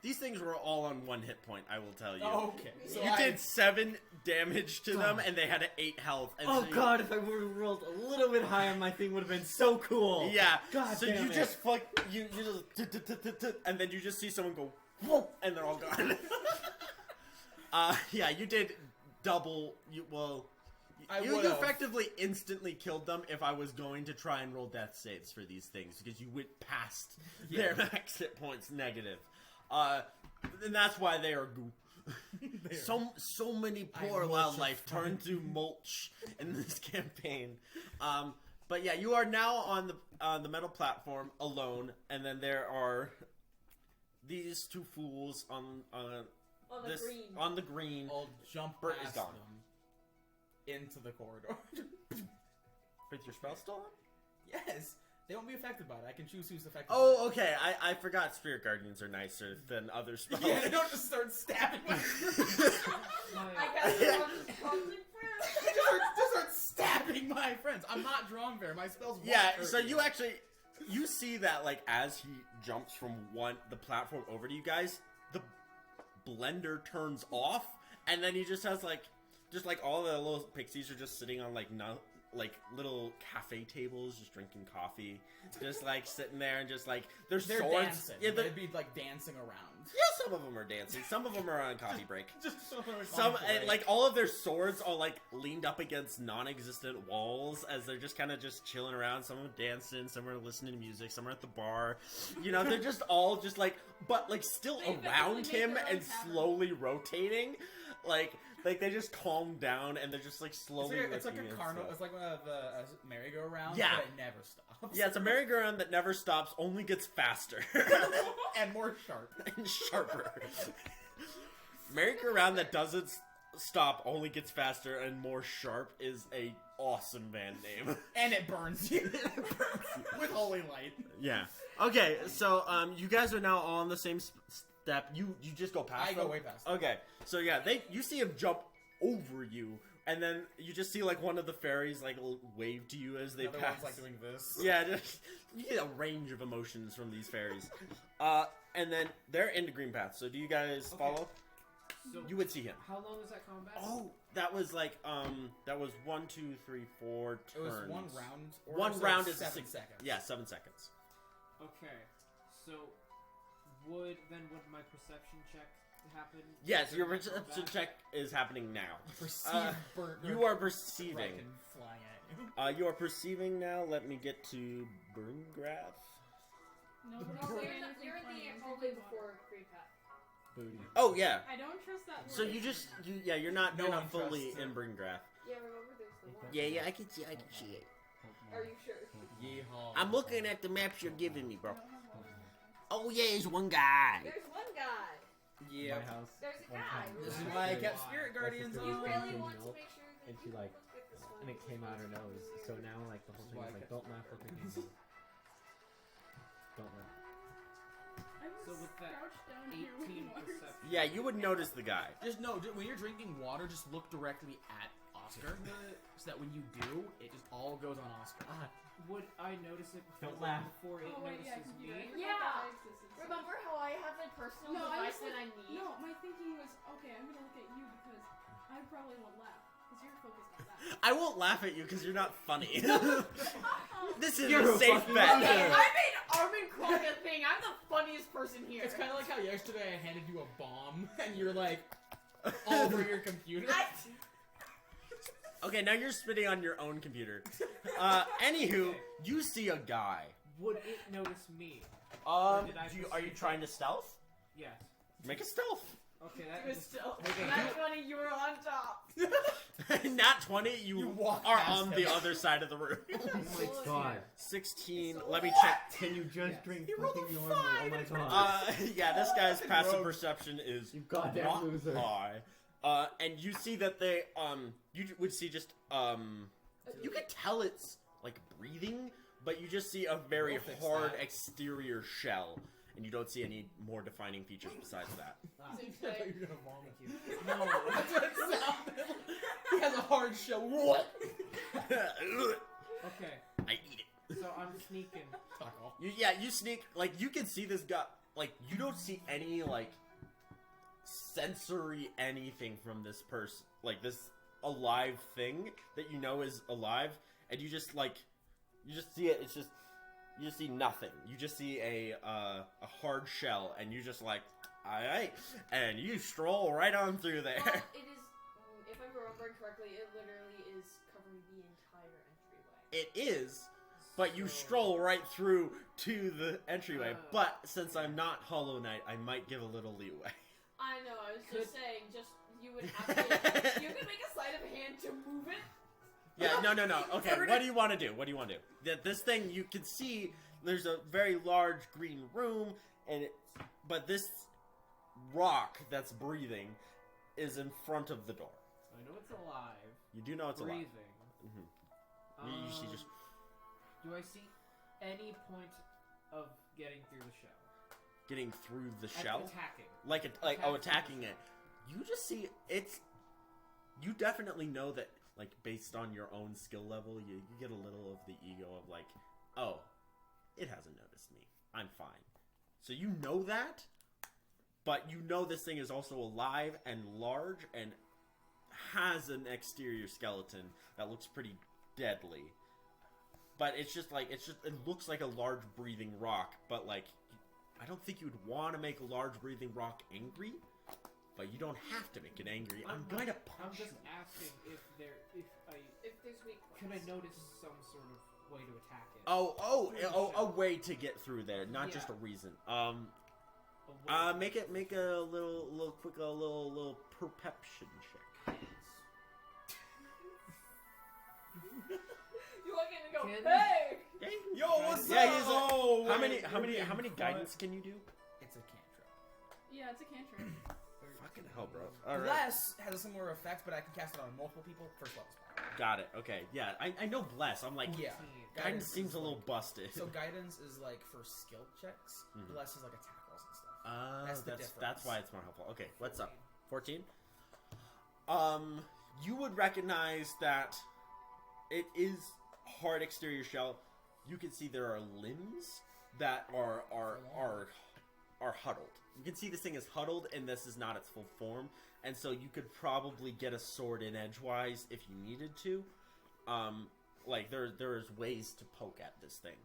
these things were all on 1 hit point. I will tell you. Oh, okay. So You did 7 damage to them, and they had 8 health. And Oh so you- god, if I would have rolled a little bit higher, my thing would have been so cool. Yeah. God so damn you it. just you just and then you just see someone go whoop, and they're all gone. Yeah, you did double. You would've. effectively instantly killed them if I was going to try and roll death saves for these things because you went past their max hit points negative. And that's why they are goo. So many poor wildlife turned to mulch in this campaign. But yeah, you are now on the metal platform alone, and then there are these two fools on the green. I'll jump Bert is past gone. them into the corridor. With your spell still on? Yes, they won't be affected by it. I can choose who's affected. Oh, okay. I forgot Spirit Guardians are nicer than other spells. Yeah, they don't just start stabbing my I guess just start stabbing my friends. I'm not drawn fair. My spells won't Yeah, hurt so you. you see that like as he jumps from the platform over to you guys, the blender turns off, and then he just has like all the little pixies are just sitting on like little cafe tables, just drinking coffee, just like sitting there and just like they're They're swords. dancing. Yeah, They'd be like dancing around. yeah, some of them are dancing. Some of them are on coffee break. Just Some and, like all of their swords are like leaned up against non-existent walls as they're just kind of just chilling around. Some are dancing, some are listening to music, some are at the bar. You know, they're just all just like, but like still They around basically him make their own and tavern. slowly rotating. Like they just calm down and they're just like slowly. It's like looking a and carnival. stuff. It's like a merry-go-round. Yeah. But it never stops. Yeah, it's a merry-go-round that never stops, only gets faster and more sharp. and sharper. Merry-go-round that doesn't stop, only gets faster and more sharp is a awesome band name. And it burns you. With holy light. Yeah. Okay, so you guys are now all on the same step. You just go past I go them? way past. Okay, so yeah, you see him jump over you, and then you just see like one of the fairies like wave to you as they The other pass. one's like doing this. Yeah, just you get a range of emotions from these fairies. And then they're into Green Path. So do you guys Okay. follow? So You would see him. how long is that combat? Oh, that was like that was 1, 2, 3, 4 turns. It was one round. Or One so round it's is 7 seconds. Yeah, 7 seconds. Okay. So would my perception check happen? Yes, your during that perception combat? check is happening now. Perceive Bert. You are perceiving. Kraken flying at you. You are perceiving now. Let me get to burn graph. No, No, but you're in the hallway before Green Path. Booty. Oh yeah. I don't trust that word. So you're not No you're one not fully trusts it. in burn graph. Yeah, remember there's the one. Yeah, I can see it. Are you sure? Yeehaw. I'm looking at the maps you're giving me, bro. Oh yeah, there's one guy. There's one guy. Yeah. My house. There's a one guy. time, This is remember? why I my kept sister- Spirit my Guardians sister on. You was really drinking want to milk, make sure that and she people like, look at this one. and it came out her nose. So now like the whole thing Why is I like, kept- don't laugh with the candy. Don't laugh. I was So with that crouched down here 18 with Mars. perception. Yeah, you would notice the guy. Just no. When you're drinking water, just look directly at Oscar, so that when you do, it just all goes on Oscar. Would I notice it before, Don't laugh. before it Oh wait, yeah, notices computer. I me? forgot Yeah. that I existed. Remember how I have a personal No, I device was that I like, need? no, my thinking was, okay, I'm gonna look at you because I probably won't laugh because you're focused on that. I won't laugh at you because you're not funny. This is You're a a safe fucking bet. Okay, I made Armin Krog a thing. I'm the funniest person here. It's kind of like how yesterday I handed you a bomb, and you're like all over your computer. Okay, now you're spitting on your own computer. Anywho, you see a guy. Would it notice me? Did I Are you perceive trying to stealth? Yes. Make a stealth. Okay, It that was is still. Okay, Not funny. You were on top. Not 20. You walk are past on him. the other side of the room. Oh my god. 16. So Let me what? check. Can you just Yes. drink He rolled a fucking normally? Oh my 5. god. Yeah, this guy's passive Rogue. perception is You goddamn not loser. high. And you see that they you would see just you can tell it's like breathing, but you just see a very We'll fix hard that. exterior shell, and you don't see any more defining features besides that. Is it I thought good? you were gonna vomit. No, that's what it sounded like. He has a hard shell. What? okay. I eat it. So I'm sneaking. Fuck off. You sneak, like, you can see this guy, like, you don't see any, like, sensory anything from this person, like, this alive thing that you know is alive, and you just, like, you just see it, it's just, you just see nothing. You just see a hard shell, and you just, like, Alright, and you stroll right on through there. Well, it is. If I'm remembering correctly, it literally is covering the entire entryway. It is, but you stroll right through to the entryway. But since I'm not Hollow Knight, I might give a little leeway. I know. I was just saying. Just you would have to. You could make a sleight of hand to move it. Yeah, no. Okay, what do you want to do? This thing, you can see there's a very large green room, but this rock that's breathing is in front of the door. So I know it's alive. You do know it's breathing. alive. You see just... Do I see any point of getting through the shell? Getting through the shell? Attacking. Attacking it. You just see it's... You definitely know that, like, based on your own skill level, you get a little of the ego of, like, oh, it hasn't noticed me. I'm fine. So you know that, but you know this thing is also alive and large and has an exterior skeleton that looks pretty deadly. But it looks like a large breathing rock, but, like, I don't think you would want to make a large breathing rock angry. But you don't have to make it angry. I'm going to punch I'm just you. asking if there's weak points. could I notice some sort of way to attack it? A way to get through there, not just a reason. Make a little quick perception check. You walk in and go, Can- hey! Yo, what's Yeah, up? he's how many guidance can you do? It's a cantrip. Yeah, it's a cantrip. Fucking hell, bro. All right. Bless has a similar effect, but I can cast it on multiple people. First level spell. Got it. Okay. Yeah, I know Bless. I'm like, Yeah. guidance seems is a little like- busted. So guidance is like for skill checks. Mhm. Bless is like attackles and stuff. That's the that's difference. why it's more helpful. Okay, what's up? 14? You would recognize that it is hard exterior shell. You can see there are limbs that are huddled. You can see this thing is huddled and this is not its full form. And so you could probably get a sword in edgewise if you needed to. Like there's ways to poke at this thing.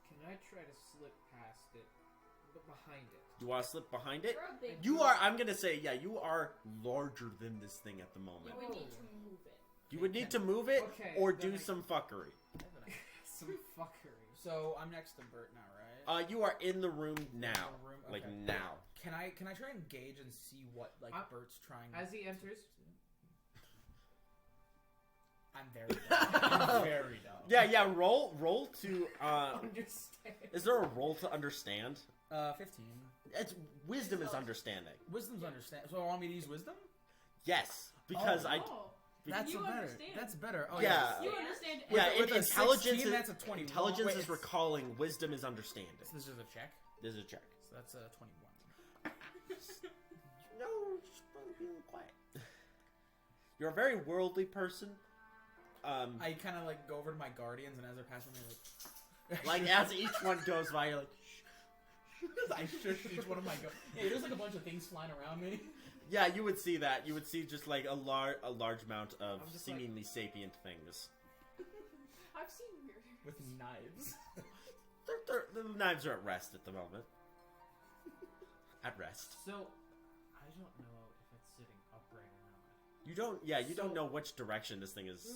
Can I try to slip past it, but behind it? Do you want to slip behind it? You're a big You dude. are, I'm gonna say, yeah, you are larger than this thing at the moment. You would need to move it. You would need to move it Okay, or then do I- some fuckery. Some fuckery. So I'm next to Bert now, right? You are in the room now. The room? Like Okay. now. Can I try and gauge and see what Bert's trying? As he enters, I'm very dumb. I'm very dumb. Yeah, roll to understand. is there a roll to understand? 15. It's wisdom is understanding. Wisdom's understand. So I want me to use wisdom? Yes. Because Oh, That's You better. understand. That's better. Oh Yeah. you understand yeah, With a intelligence 16, is, that's a 21. intelligence Wait, is it's- recalling, wisdom is understanding. So this is a check. This is a check. So that's a 21. No, just being quiet. You're a very worldly person. I kind of like go over to my guardians, and as they're passing me, Like as each one goes by, you're like, I shush each one of my Hey, there's like a bunch of things flying around me. yeah, you would see that. You would see just like a large amount of I'm just seemingly sapient things. I've seen weird. With knives. The knives are at rest at the moment. At rest. So, I don't know if it's sitting upright or not. You don't. Yeah, you don't know which direction this thing is.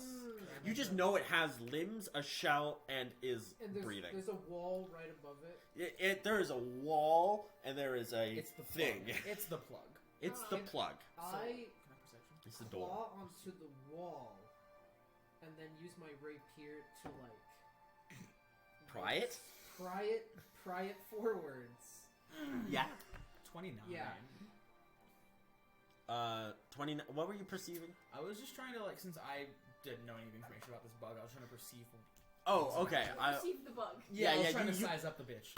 You just know it has limbs, a shell, and is And there's, breathing. there's a wall right above it. There is a wall and there is a It's the thing. plug. It's the plug. It's the Can plug. I Can I perception? It's the door. claw onto the wall and then use my rapier to like Pry it? pry it forwards. Yeah. 29. Yeah. 29. What were you perceiving? I was just trying to since I didn't know any information about this bug, I was trying to perceive. Oh, okay. Receive the bug. Yeah, I was yeah, trying to you- size up the bitch.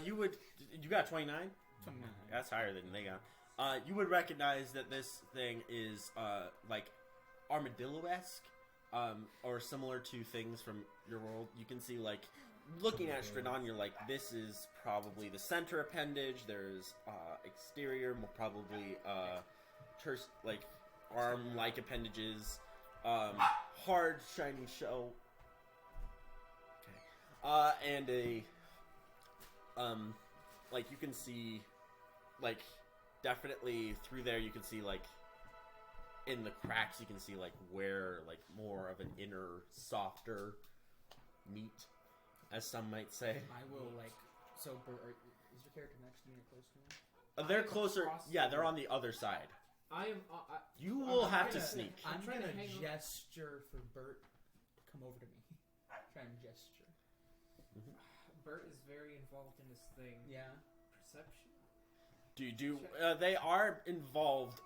You got 29? 29. That's higher than they got. You would recognize that this thing is like armadillo-esque, or similar to things from your world. You can see looking at Stradon, you're like, this is probably the center appendage. There's exterior, more probably arm-like appendages, hard shiny shell. Okay, and a you can see definitely through there you can see like in the cracks you can see like where like more of an inner, softer meat, as some might say. I will like. So, is your character next to me or close to me? They're I am closer. across Yeah, the they're room. on the other side. I am. You will have to gonna- sneak. I'm trying to gonna hang on. gesture for Bert to come over to me. Try and gesture. Bert is very involved in this thing. Yeah. Perception. They are involved.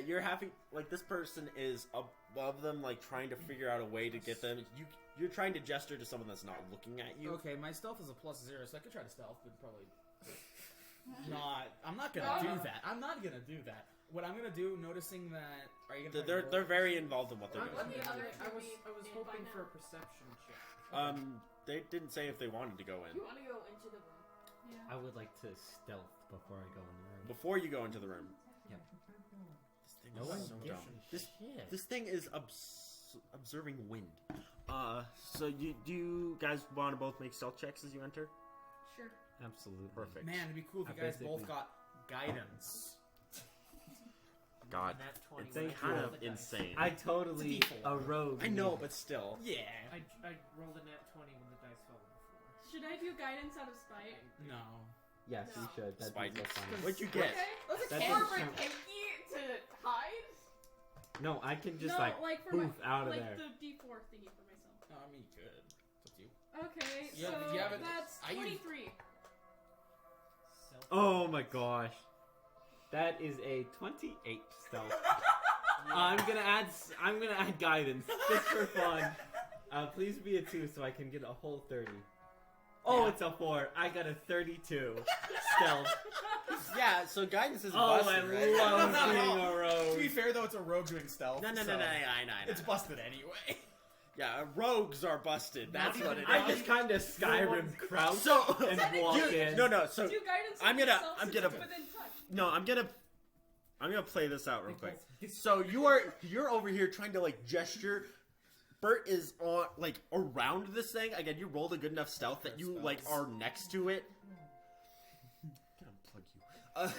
You're having like this person is above them, like trying to figure out a way to get them. You're trying to gesture to someone that's not looking at you. Okay, my stealth is a +0, so I could try to stealth, but probably not. I'm not gonna do that. I'm not gonna do that. What I'm gonna do, noticing that, are you gonna? They're very involved in what they're What doing. the other I was should be in hoping by for a now. perception check. They didn't say if they wanted to go in. You want to go into the room? Yeah. I would like to stealth before I go in the room. Before you go into the room. Yep. This thing No is one so gives dumb. a shit. This thing is observing wind. So do you guys want to both make stealth checks as you enter? Sure. Absolutely. Perfect. Man, it'd be cool if you I guys both basically- got guidance. God, Nat 20 it's when I kind roll of the dice. insane. I totally It's a D4. a rogue. I know, but still. Yeah. I rolled a nat 20 when the dice fell on the floor. Should I do guidance out of spite? No. Yes, you No. should. That'd Spidey. be so funny. What'd you get? Okay. Was it That for doesn't my count. pinky to hide? No, I can just no, like for poof my, out of like there. the D4 thingy for myself. I mean, you could. It's up to you. Okay, You so have- you have it- that's I use- 23. Oh my gosh, that is a 28 stealth. I'm gonna add guidance just for fun. Please be a 2 so I can get a whole 30. Oh, Yeah. it's a 4. I got a 32 stealth. Yeah, so guidance is Oh, busted, I right? love being a To be rogue. fair, though, it's a rogue doing stealth. No, so I know. It's busted anyway. Yeah, rogues are busted. That's what it is. I just kind of Skyrim crouch So and walk in. no. So Do guidance I'm on gonna- yourself I'm since gonna- it's within touch. no, I'm gonna play this out real quick. So you're over here trying to like gesture. Bert is on like around this thing. Again, you rolled a good enough stealth that you like are next to it. Can unplug you?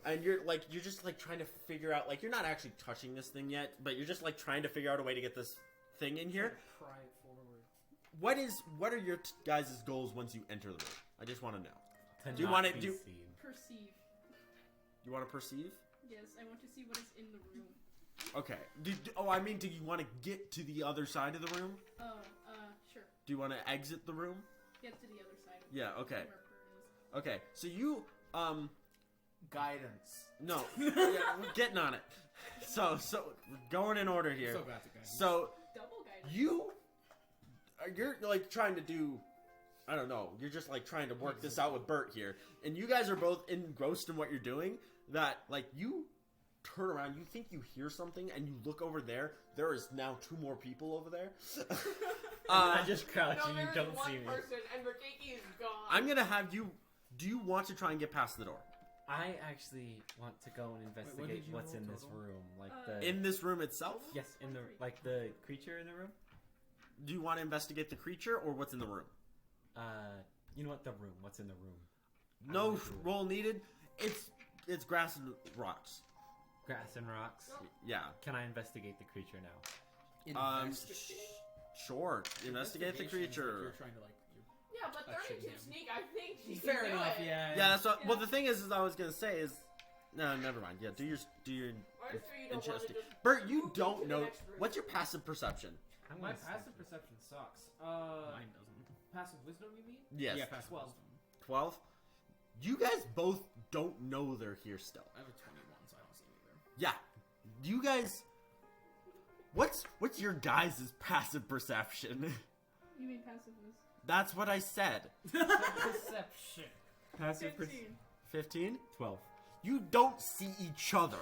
And you're just like trying to figure out like you're not actually touching this thing yet, but you're just like trying to figure out a way to get this thing in here. Pry it forward. What are your guys' goals once you enter the room? I just want to know. To Do you not wanna be do- seen. Perceive. You want to perceive? Yes, I want to see what is in the room. Okay. Do you want to get to the other side of the room? Oh, sure. Do you want to exit the room? Get to the other side of Yeah, okay. where Bert is. Okay. So you Guidance. no. Yeah, we're getting on it. So we're going in order here. So bad to guidance. So Double guidance. you're like trying to do, I don't know, you're just like trying to work this out with Bert here, and you guys are both engrossed in what you're doing. That like you turn around, you think you hear something, and you look over there. There is now 2 more people over there. I just crouch No, and you there's don't one see me. person, and Rikiki is gone. I'm gonna have you. Do you want to try and get past the door? I actually want to go and investigate did you what's roll in this total? room, like Uh, the In this room itself? yes, in the like the creature in the room. Do you want to investigate the creature or what's in the room? You know what? The room. What's in the room? No wanna do it. roll needed. It's grass and rocks. Grass and rocks. Yeah. Can I investigate the creature now? Sure. Investigate the If creature. you're trying to like. Yeah, but Touching 32 him. sneak, I think she Fair can do enough. it. Yeah. Yeah, that's what. Well, Yeah. the thing is I was gonna say is, no, never mind. Yeah, do your Or so you don't want to interesting. just Bert, you move don't into the know next room. what's your passive perception. I'm My gonna say- passive perception sucks. Mine doesn't. Passive wisdom, you mean? Yes. Yeah, passive 12. wisdom. 12. You guys both don't know they're here still. I have a 21, so I don't see it either. Yeah. You guys. What's your guys' passive perception? You mean passiveness? That's what I said. Perception. passive 15. 15. 12. You don't see each other.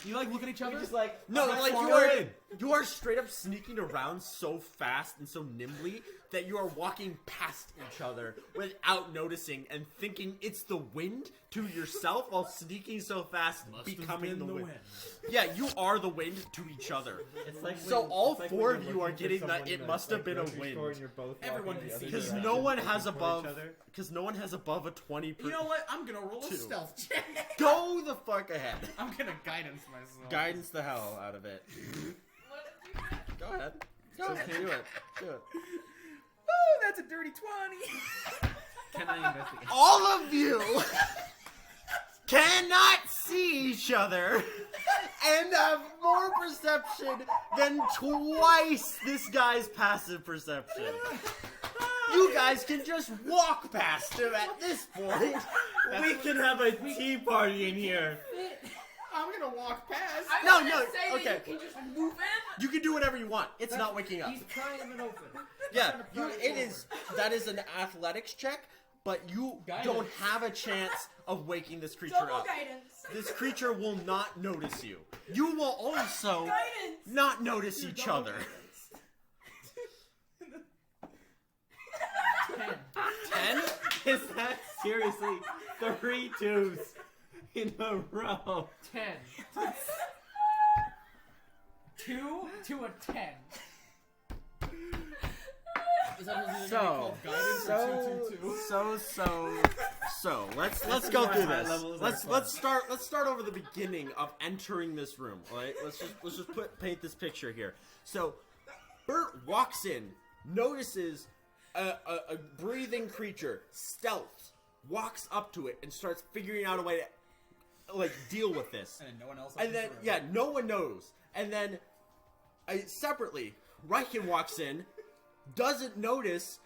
You like look at each other? Just like No, I'm like swallowed you are. in. You are straight up sneaking around so fast and so nimbly that you are walking past each other without noticing and thinking it's the wind to yourself while sneaking so fast, becoming the wind. Yeah, you are the wind to each other. It's like So when- all it's like when four you're of you are looking for getting that someone it in the, must have been a grocery wind. store and you're both Everyone walking the can other see Because that. no one direction has looking for above. each other. Because no one has above a 20. You know what? I'm gonna roll a Two. stealth check. Go the fuck ahead. I'm gonna guidance myself. Guidance the hell out of it. What did you get? Go ahead. Go ahead. Do it. Do it. Woo, that's a dirty 20. Can I investigate? All of you cannot see each other and have more perception than twice this guy's passive perception. You guys can just walk past him at this point. We can have a tea party in here. I'm gonna walk past. I No, was no, gonna say okay. that you can just move in. You can do whatever you want. It's not waking up. He's prying him open. Yeah, trying to pry it it is. That is an athletics check, but you Guidance. don't have a chance of waking this creature Double up. guidance. This creature will not notice you. You will also Guidance. not notice each other. 10? Is that seriously 3 twos in a row? 10. 2 to a 10. Is that what So, called guidance or 222? So, let's This go is through why high this. levels are Let's fun. start over the beginning of entering this room. All right, let's just paint this picture here. So, Bert walks in, notices a breathing creature, stealth, walks up to it and starts figuring out a way to like deal with this. And then no one else. And then, yeah, no one knows. And then, separately, Riken walks in, doesn't notice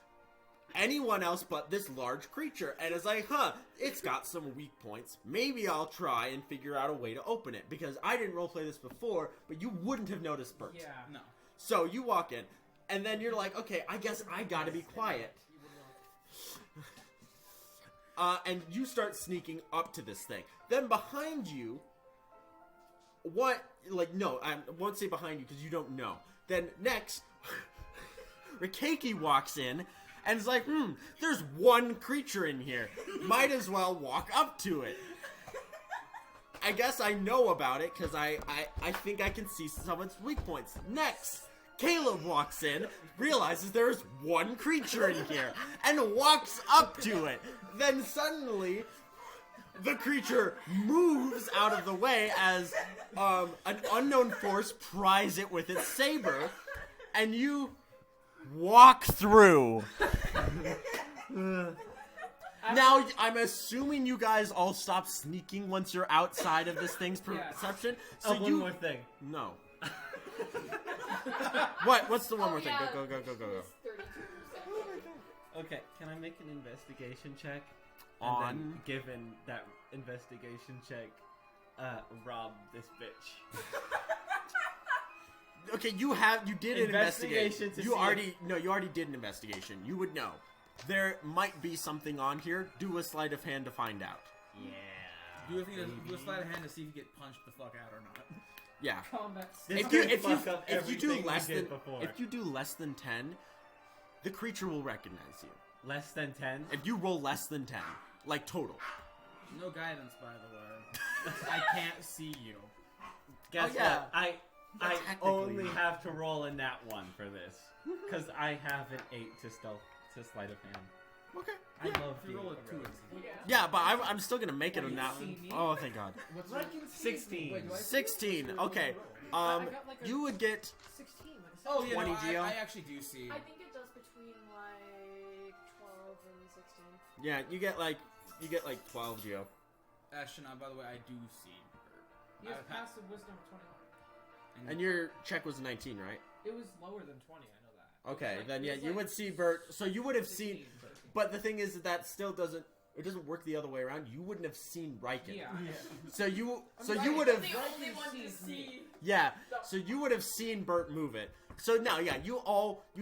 anyone else but this large creature, and is like, it's got some weak points. Maybe I'll try and figure out a way to open it, because I didn't roleplay this before, but you wouldn't have noticed Bert. Yeah. No. So you walk in, and then you're like, okay, I guess I gotta be quiet. And you start sneaking up to this thing. Then behind you, no, I won't say behind you because you don't know. Then next, Rikeki walks in and is like, there's one creature in here. Might as well walk up to it. I guess I know about it because I think I can see someone's weak points. Next, Caleb walks in, realizes there's one creature in here, and walks up to it. Then suddenly, the creature moves out of the way as an unknown force pries it with its saber, and you walk through. Now, I'm assuming you guys all stop sneaking once you're outside of this thing's perception. So One more thing. No. What's the one Oh, more thing? yeah, Go. it's 32%. Okay, can I make an investigation check? On? And then, given that investigation check, rob this bitch. Okay, you did an Investigation investigation. to You see already did an investigation. You would know. There might be something on here. Do a sleight of hand to find out. Yeah. Do a sleight of hand to see if you get punched the fuck out or not. Yeah. Combat. This If you could fuck up if you do everything we less did than before. if you do less than 10, the creature will recognize you. Less than 10? If you roll less than 10, like total. No guidance, by the way. I can't see you. Guess yeah. what? I Technically. only have to roll a nat 1 for this. Because I have an 8 to sleight of hand. Okay. I love If you roll a 2, really. it's Yeah, but I'm still gonna make it a Have you nat. seen me? Oh, thank God. What's I your... can see 16. Wait, do I see 16. this? Okay. I got like a You would get 16. Like a Oh, yeah, 20 no, geo? I actually do see. I think it does between like 12 and 16. yeah. You get like 12 geo. Ashton, by the way, I do see He her. has passive wisdom of 21. And your check was 19, right? It was lower than 20. I know that. Okay, Like, then it yeah, was you like would see Bert. So you would have seen. 16, 13. But the thing is that still doesn't. It doesn't work the other way around. You wouldn't have seen Riken. Yeah. So you Right. would have. The only one to sees me. see. Yeah. So you would have seen Bert move it. So now, yeah, you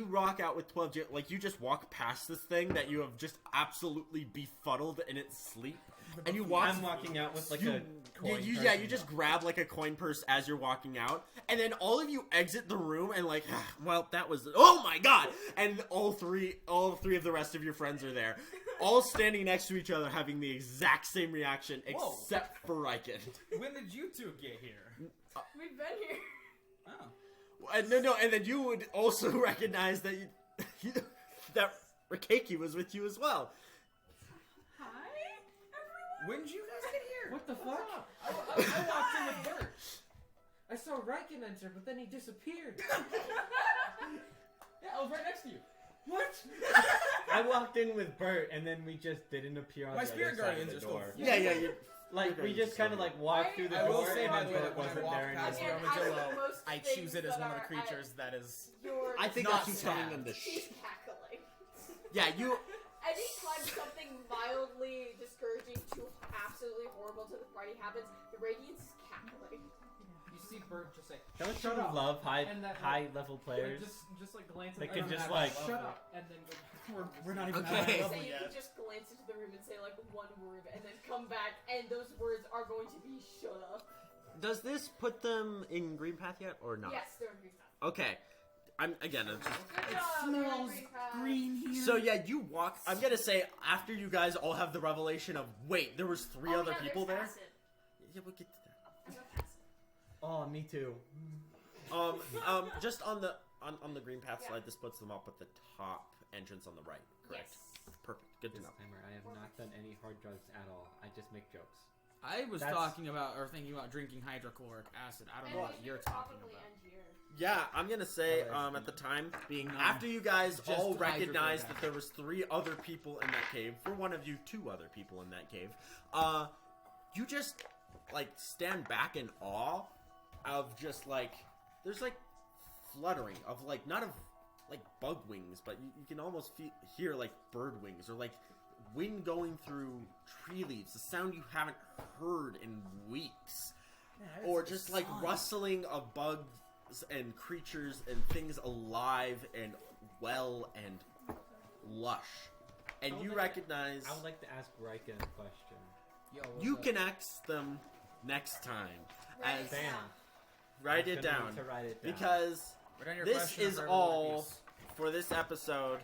rock out with 12 geo. Like you just walk past this thing that you have just absolutely befuddled in its sleep. and you walk. I'm walking out with like You- a coin. you just grab like a coin purse as you're walking out, and then all of you exit the room and like, well, that was oh my god, and all three of the rest of your friends are there, all standing next to each other, having the exact same reaction Whoa. except for Riken. When did you two get here? We've been here. Oh. And no, and then you would also recognize that that Rikeki was with you as well. Hi, everyone. When did you guys get here? What the fuck? I walked in with Bert. I saw Riken enter, but then he disappeared. Yeah, I was right next to you. What? I walked in with Bert, and then we just didn't appear on My the spirit other side guardians of are the still. door. Yeah. Like we just kind of like walked through the I will door, say, and by then the way, Bert that when I wasn't walk there past anymore. Again, I think Armadillo, most I things choose it as that one of the are creatures that is. Your I think Not that's you sad. telling them to she's cackling. Yeah, you. Anytime something mildly discouraging to absolutely horrible to the party happens, the radiance is cackling. You see Bert just like, Don't shut you up. love And that- high level players? Just like glance at They the can room just, and like- shut up, and then go. We're not even Okay. at that So level you yet. can just glance into the room and say like one word and then come back and those words are going to be shut up. Does this put them in Green Path yet or not? Yes, they're in green path. Okay. I'm again. It's just, Good It job, you're in smells path. green here. so yeah, you walk. I'm gonna say after you guys all have the revelation of wait, there was three Oh, other yeah, people there's there. acid. Yeah, we'll get to that. I got acid. Oh, me too. Just on the Green Path Yeah. slide, this puts them up at the top entrance on the right. Correct. Yes. Perfect. Good to know. Disclaimer: I have not done any hard drugs at all. I just make jokes. I was That's- talking about or thinking about drinking hydrochloric acid. I don't know And what we you're should talking probably about. end here. Yeah, I'm gonna say Oh, at the time being No. after you guys Just all hydrochloric recognized acid. that there was three other people in that cave. For one of you, two other people in that cave. You just like stand back in awe of just like there's like fluttering of like not of like bug wings, but you can almost hear like bird wings or like wind going through tree leaves. The sound you haven't heard in weeks. Or just like rustling of bugs and creatures and things alive and well and lush. And I would you like recognize I would like to ask Riken a question. Yo, what's you up? can ask them next time. Write As it down. write I'm it gonna down need to write it down. because Write down your this question is for everyone at all peace. for this episode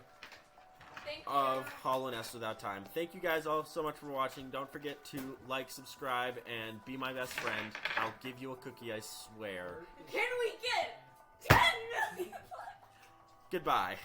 Thank you. of Hollow Nest Without Time. Thank you guys all so much for watching. Don't forget to like, subscribe, and be my best friend. I'll give you a cookie, I swear. Can we get 10 million? Goodbye.